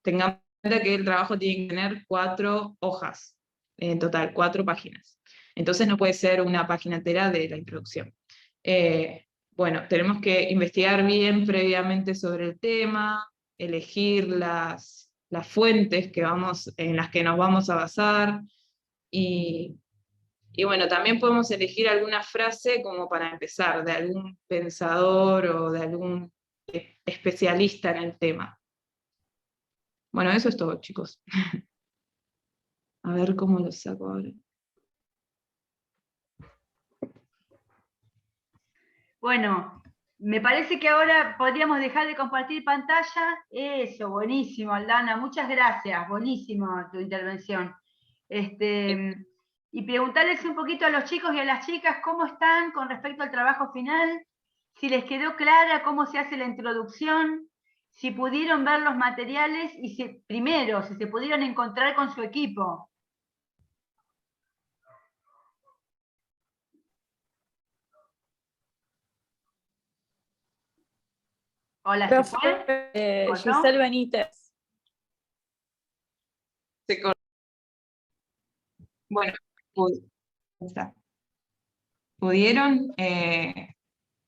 Tengamos en cuenta que el trabajo tiene que tener 4 hojas, en total, 4 páginas. Entonces no puede ser una página entera de la introducción. Bueno, tenemos que investigar bien previamente sobre el tema, elegir las fuentes en las que nos vamos a basar, y bueno, también podemos elegir alguna frase como para empezar, de algún pensador o de algún especialista en el tema. Bueno, eso es todo, chicos. A ver cómo lo saco ahora. Bueno, me parece que ahora podríamos dejar de compartir pantalla. Eso, buenísimo, Aldana, muchas gracias, buenísimo tu intervención. Y preguntarles un poquito a los chicos y a las chicas cómo están con respecto al trabajo final, si les quedó clara cómo se hace la introducción, si pudieron ver los materiales y primero, si se pudieron encontrar con su equipo. Hola, ¿se fue? Giselle Benítez. Bueno, ¿pudieron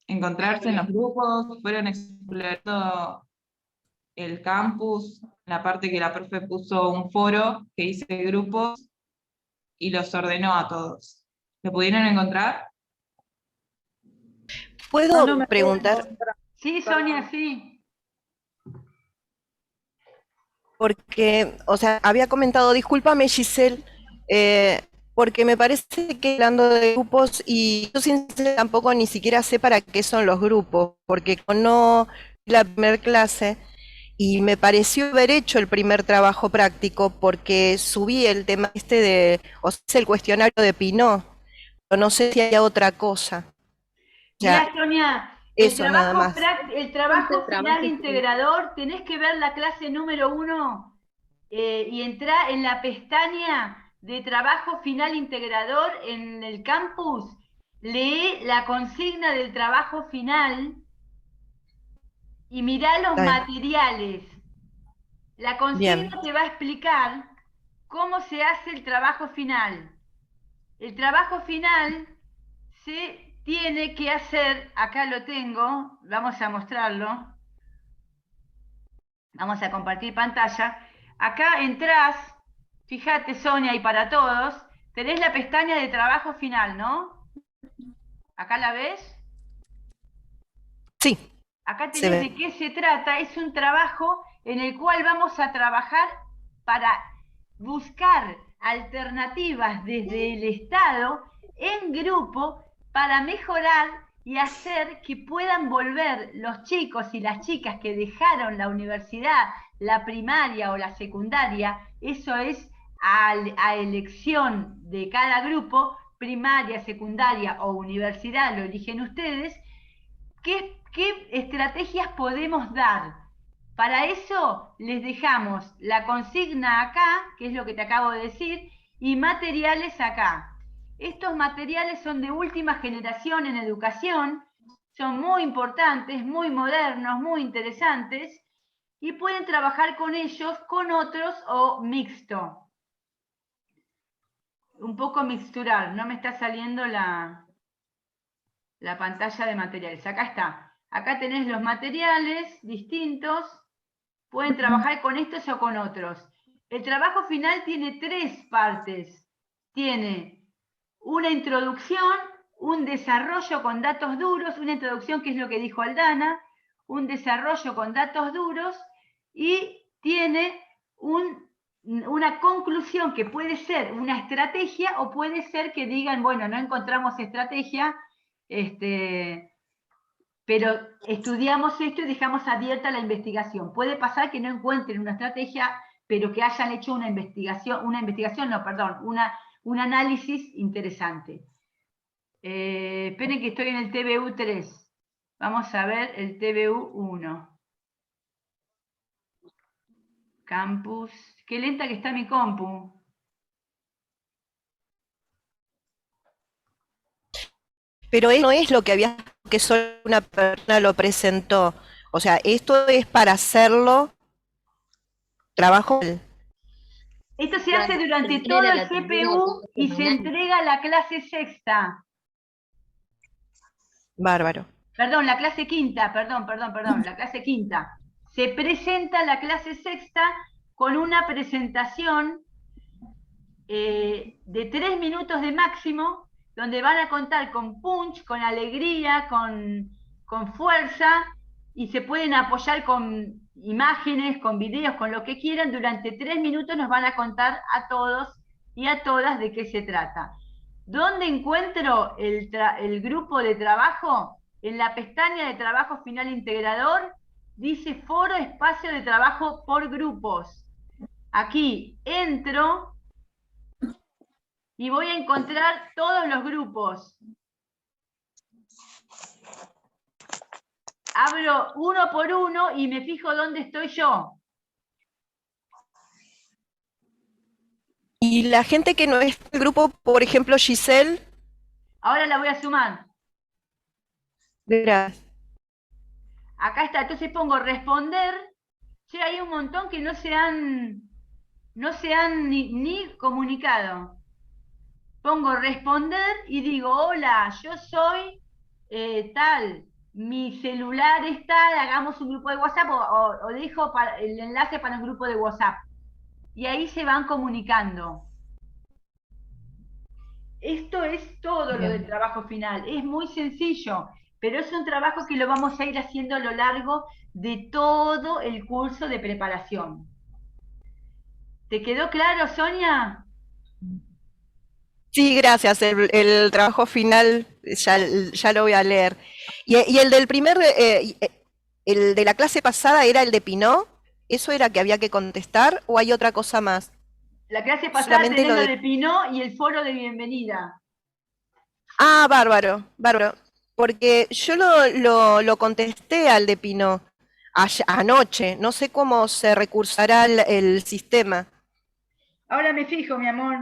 encontrarse en los grupos? ¿Fueron explorando el campus? La parte que la profe puso un foro que hice de grupos y los ordenó a todos. ¿Lo pudieron encontrar? ¿Puedo preguntar? Sí, Sonia, sí. Porque, o sea, había comentado, discúlpame Giselle, porque me parece que hablando de grupos, y yo sinceramente tampoco ni siquiera sé para qué son los grupos, porque no la primera clase, y me pareció haber hecho el primer trabajo práctico, porque subí el tema o sea, el cuestionario de Pinot, pero no sé si hay otra cosa. Mira, Sonia, eso nada más. El trabajo final integrador, tenés que ver la clase número 1 y entrar en la pestaña de trabajo final integrador en el campus, lee la consigna del trabajo final y mirá los materiales. La consigna te va a explicar cómo se hace el trabajo final. El trabajo final se tiene que hacer, acá lo tengo, vamos a mostrarlo, vamos a compartir pantalla. Acá entrás, fíjate Sonia y para todos, tenés la pestaña de trabajo final, ¿no? ¿Acá la ves? Sí. Acá tenés de qué se trata, es un trabajo en el cual vamos a trabajar para buscar alternativas desde el Estado en grupo para mejorar y hacer que puedan volver los chicos y las chicas que dejaron la universidad, la primaria o la secundaria, eso es a elección de cada grupo, primaria, secundaria o universidad, lo eligen ustedes. ¿Qué estrategias podemos dar? Para eso les dejamos la consigna acá, que es lo que te acabo de decir, y materiales acá. Estos materiales son de última generación en educación, son muy importantes, muy modernos, muy interesantes, y pueden trabajar con ellos, con otros o mixto. Un poco mixturar, no me está saliendo la pantalla de materiales. Acá está. Acá tenés los materiales distintos. Pueden trabajar con estos o con otros. El trabajo final tiene 3 partes. Tiene una introducción, un desarrollo con datos duros, una introducción que es lo que dijo Aldana, un desarrollo con datos duros y tiene una conclusión que puede ser una estrategia o puede ser que digan, bueno, no encontramos estrategia, pero estudiamos esto y dejamos abierta la investigación. Puede pasar que no encuentren una estrategia, pero que hayan hecho un análisis interesante. Esperen que estoy en el TBU 3. Vamos a ver el TBU 1. Campus. Qué lenta que está mi compu. Pero no es lo que habías que solo una persona lo presentó? O sea, esto es para hacerlo trabajo. Esto se hace durante todo el CPU y se entrega a la clase sexta. Bárbaro. Perdón, la clase quinta, perdón, la clase quinta. Se presenta la clase sexta con una presentación de 3 minutos de máximo, donde van a contar con punch, con alegría, con fuerza, y se pueden apoyar con imágenes, con videos, con lo que quieran. Durante 3 minutos nos van a contar a todos y a todas de qué se trata. ¿Dónde encuentro el grupo de trabajo? En la pestaña de trabajo final integrador, dice foro espacio de trabajo por grupos. Aquí entro y voy a encontrar todos los grupos. Abro uno por uno y me fijo dónde estoy yo. Y la gente que no es del grupo, por ejemplo, Giselle. Ahora la voy a sumar. Gracias. Acá está, entonces pongo responder. Sí, hay un montón que no se han ni comunicado. Pongo responder y digo, hola, yo soy tal, mi celular es tal, hagamos un grupo de WhatsApp o dejo el enlace para un grupo de WhatsApp. Y ahí se van comunicando. Esto es todo lo del trabajo final. Es muy sencillo, pero es un trabajo que lo vamos a ir haciendo a lo largo de todo el curso de preparación. ¿Te quedó claro, Sonia? Sí, gracias. El trabajo final ya lo voy a leer. Y el del el de la clase pasada era el de Pinot. ¿Eso era que había que contestar o hay otra cosa más? La clase pasada tenés lo de Pinot y el foro de bienvenida. Ah, bárbaro, bárbaro. Porque yo lo contesté al de Pinot anoche. No sé cómo se recursará el sistema. Ahora me fijo, mi amor.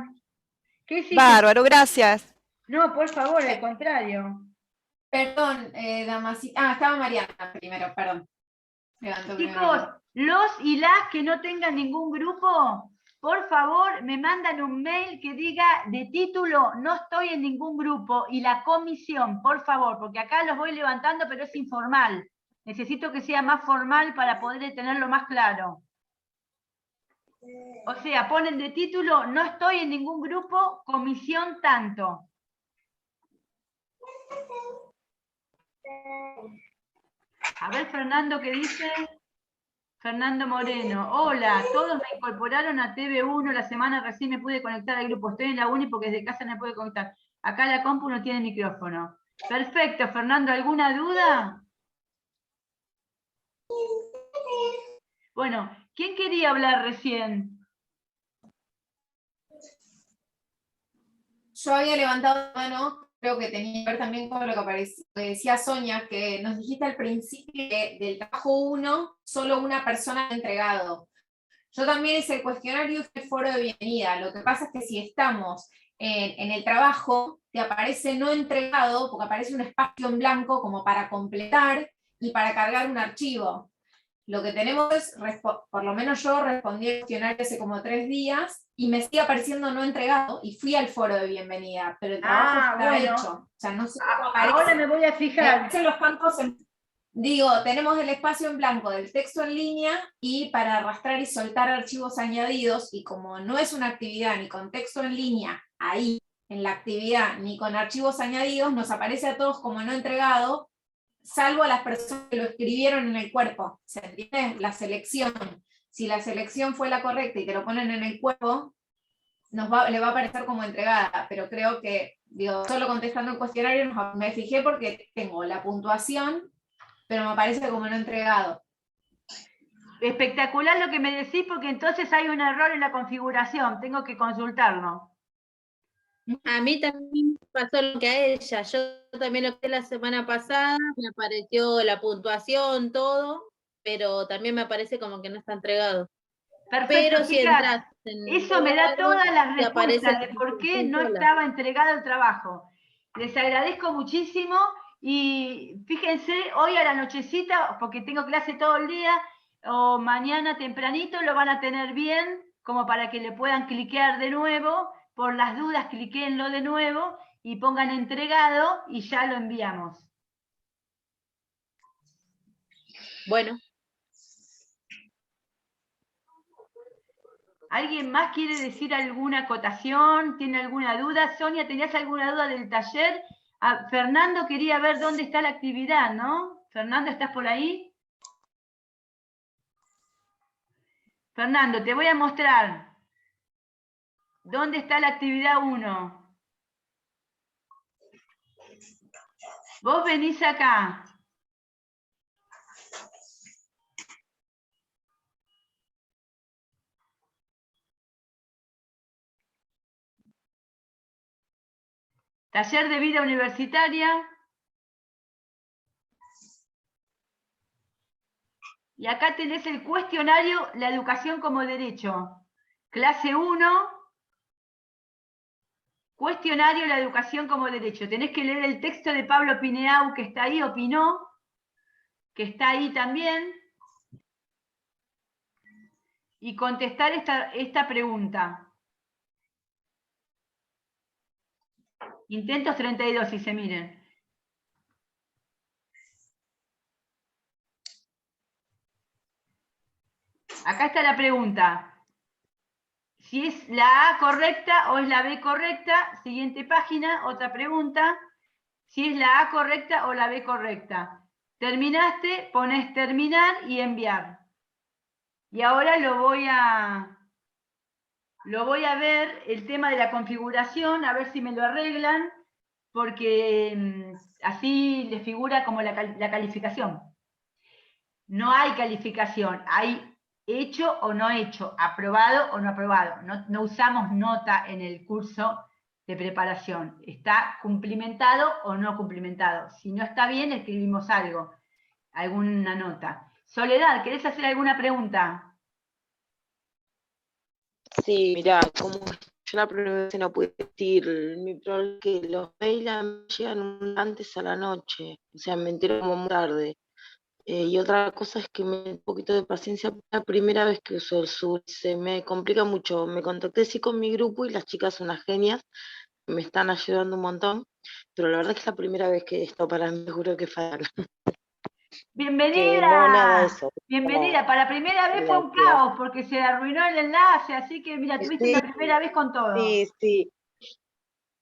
¿Qué hiciste? Bárbaro, gracias. No, por favor, al contrario. Perdón, Damasita. Estaba Mariana primero, perdón. Chicos, los y las que no tengan ningún grupo, por favor, me mandan un mail que diga de título, no estoy en ningún grupo, y la comisión, por favor, porque acá los voy levantando, pero es informal. Necesito que sea más formal para poder tenerlo más claro. O sea, ponen de título, no estoy en ningún grupo, comisión tanto. A ver, Fernando, ¿qué dice? Fernando Moreno. Hola, todos me incorporaron a TV1 la semana, recién me pude conectar al grupo. Estoy en la uni porque desde casa no me puedo conectar. Acá la compu no tiene micrófono. Perfecto, Fernando, ¿alguna duda? Bueno, ¿quién quería hablar recién? Yo había levantado la mano, creo que tenía que ver también con lo que decía Sonia, que nos dijiste al principio que del trabajo 1, solo una persona ha entregado. Yo también hice el cuestionario y el foro de bienvenida. Lo que pasa es que si estamos en el trabajo, te aparece no entregado, porque aparece un espacio en blanco como para completar y para cargar un archivo. Lo que tenemos es, por lo menos yo respondí el cuestionario hace como 3 días y me sigue apareciendo no entregado y fui al foro de bienvenida, pero el trabajo está hecho. O sea, no sé cómo aparece. Ahora me voy a fijar. Los campos tenemos el espacio en blanco del texto en línea y para arrastrar y soltar archivos añadidos, y como no es una actividad ni con texto en línea ahí en la actividad ni con archivos añadidos, nos aparece a todos como no entregado, salvo a las personas que lo escribieron en el cuerpo. ¿Se entiende? La selección. Si la selección fue la correcta y te lo ponen en el cuerpo, le va a aparecer como entregada, pero creo que, solo contestando el cuestionario me fijé porque tengo la puntuación, pero me aparece como no entregado. Espectacular lo que me decís, porque entonces hay un error en la configuración, tengo que consultarlo. A mí también pasó lo que a ella, yo también lo que la semana pasada, me apareció la puntuación, todo, pero también me aparece como que no está entregado. Perfecto, pero si entras eso me da todas las respuestas de por qué no estaba entregado el trabajo. Les agradezco muchísimo Y fíjense, hoy a la nochecita, porque tengo clase todo el día, o mañana tempranito lo van a tener bien, como para que le puedan cliquear de nuevo. Por las dudas, cliquéenlo de nuevo y pongan entregado y ya lo enviamos. Bueno. ¿Alguien más quiere decir alguna acotación? ¿Tiene alguna duda? Sonia, ¿tenías alguna duda del taller? Ah, Fernando quería ver dónde está la actividad, ¿no? Fernando, ¿estás por ahí? Fernando, te voy a mostrar. ¿Dónde está la actividad 1? Vos venís acá. Taller de vida universitaria. Y acá tenés el cuestionario, la educación como derecho. Clase 1, cuestionario, la educación como derecho. Tenés que leer el texto de Pablo Pineau, que está ahí, opinó, que está ahí también, y contestar esta pregunta. Intentos 32, si se miren. Acá está la pregunta. Si es la A correcta o es la B correcta, siguiente página, otra pregunta. Si es la A correcta o la B correcta. Terminaste, pones terminar y enviar. Y ahora lo voy a ver, el tema de la configuración, a ver si me lo arreglan, porque así les figura como la calificación. No hay calificación, hay hecho o no hecho, aprobado o no aprobado. No usamos nota en el curso de preparación. Está cumplimentado o no cumplimentado. Si no está bien, escribimos algo, alguna nota. Soledad, ¿querés hacer alguna pregunta? Sí, mirá, como yo la primera vez no pude decir, mi problema es que los mails llegan antes a la noche, o sea, me entero como muy tarde. Y otra cosa es que me da un poquito de paciencia, la primera vez que uso el Zoom, se me complica mucho. Me contacté sí con mi grupo y las chicas son unas genias, me están ayudando un montón, pero la verdad es que es la primera vez que esto para mí, juro que falla. ¡Bienvenida! No, nada de eso. Bienvenida. Para la primera vez fue un caos porque se arruinó el enlace, así que mira, tuviste la primera vez con todo. Sí, sí.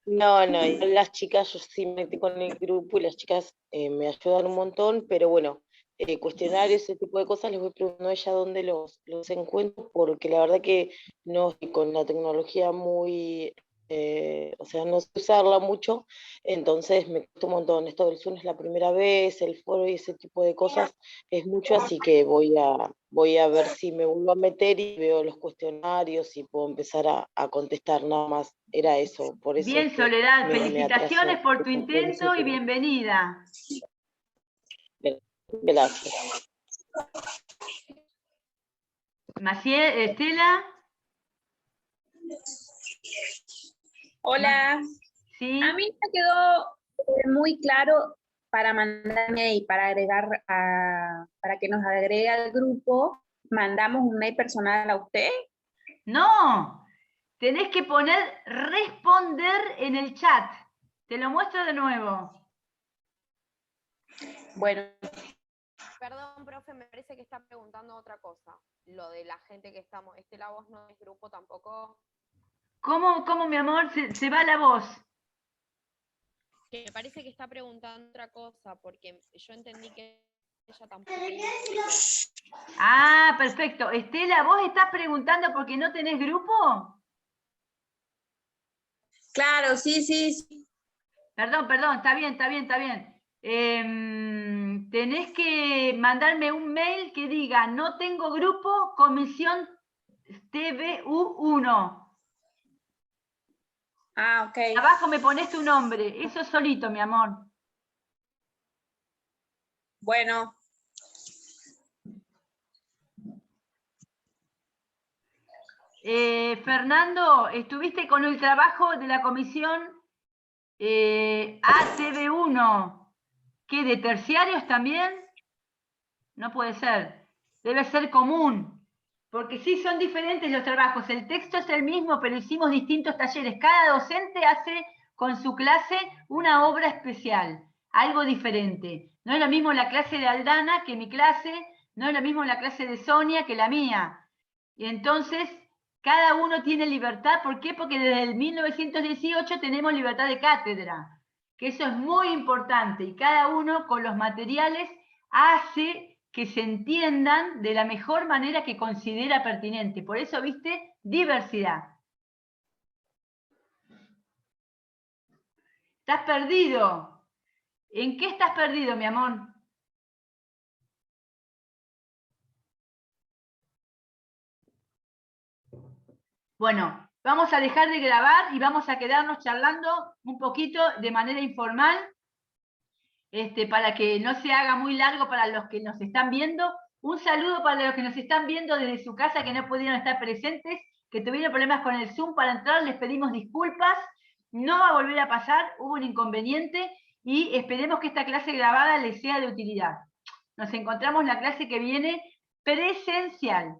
No, las chicas, yo sí me metí con el grupo y las chicas me ayudan un montón, pero bueno, cuestionarios, ese tipo de cosas, les voy preguntando a ella dónde los encuentro, porque la verdad que no estoy con la tecnología muy, o sea, no sé usarla mucho, entonces me cuesta un montón. Esto del Zoom es la primera vez, el foro y ese tipo de cosas es mucho, así que voy a ver si me vuelvo a meter y veo los cuestionarios y puedo empezar a contestar, nada más. Era eso, por eso. Bien, Soledad, me felicitaciones atrasó. por tu intento y bienvenida. Gracias. Maciel, Estela. Hola. ¿Sí? A mí me quedó muy claro para mandarme y para agregar para que nos agregue al grupo. ¿Mandamos un mail personal a usted? No, tenés que poner responder en el chat. Te lo muestro de nuevo. Bueno. Perdón, profe, me parece que está preguntando otra cosa. Lo de la gente que estamos. La voz no es grupo tampoco. ¿Cómo, mi amor? Se va la voz. Me parece que está preguntando otra cosa, porque yo entendí que ella tampoco. Ah, perfecto. Estela, ¿vos estás preguntando porque no tenés grupo? Claro, sí. Perdón, está bien. Tenés que mandarme un mail que diga, no tengo grupo, comisión TVU1. Ah, ok. Abajo me pones tu nombre, eso solito, mi amor. Bueno. Fernando, ¿estuviste con el trabajo de la comisión ATV1? ¿Qué, de terciarios también? No puede ser. Debe ser común. Porque sí son diferentes los trabajos. El texto es el mismo, pero hicimos distintos talleres. Cada docente hace con su clase una obra especial, algo diferente. No es lo mismo la clase de Aldana que mi clase, no es lo mismo la clase de Sonia que la mía. Y entonces, cada uno tiene libertad. ¿Por qué? Porque desde el 1918 tenemos libertad de cátedra, que eso es muy importante. Y cada uno con los materiales hace que se entiendan de la mejor manera que considera pertinente. Por eso, ¿viste? Diversidad. ¿Estás perdido? ¿En qué estás perdido, mi amor? Bueno, vamos a dejar de grabar y vamos a quedarnos charlando un poquito de manera informal, para que no se haga muy largo para los que nos están viendo. Un saludo para los que nos están viendo desde su casa que no pudieron estar presentes, que tuvieron problemas con el Zoom para entrar, les pedimos disculpas. No va a volver a pasar, hubo un inconveniente y esperemos que esta clase grabada les sea de utilidad. Nos encontramos la clase que viene presencial.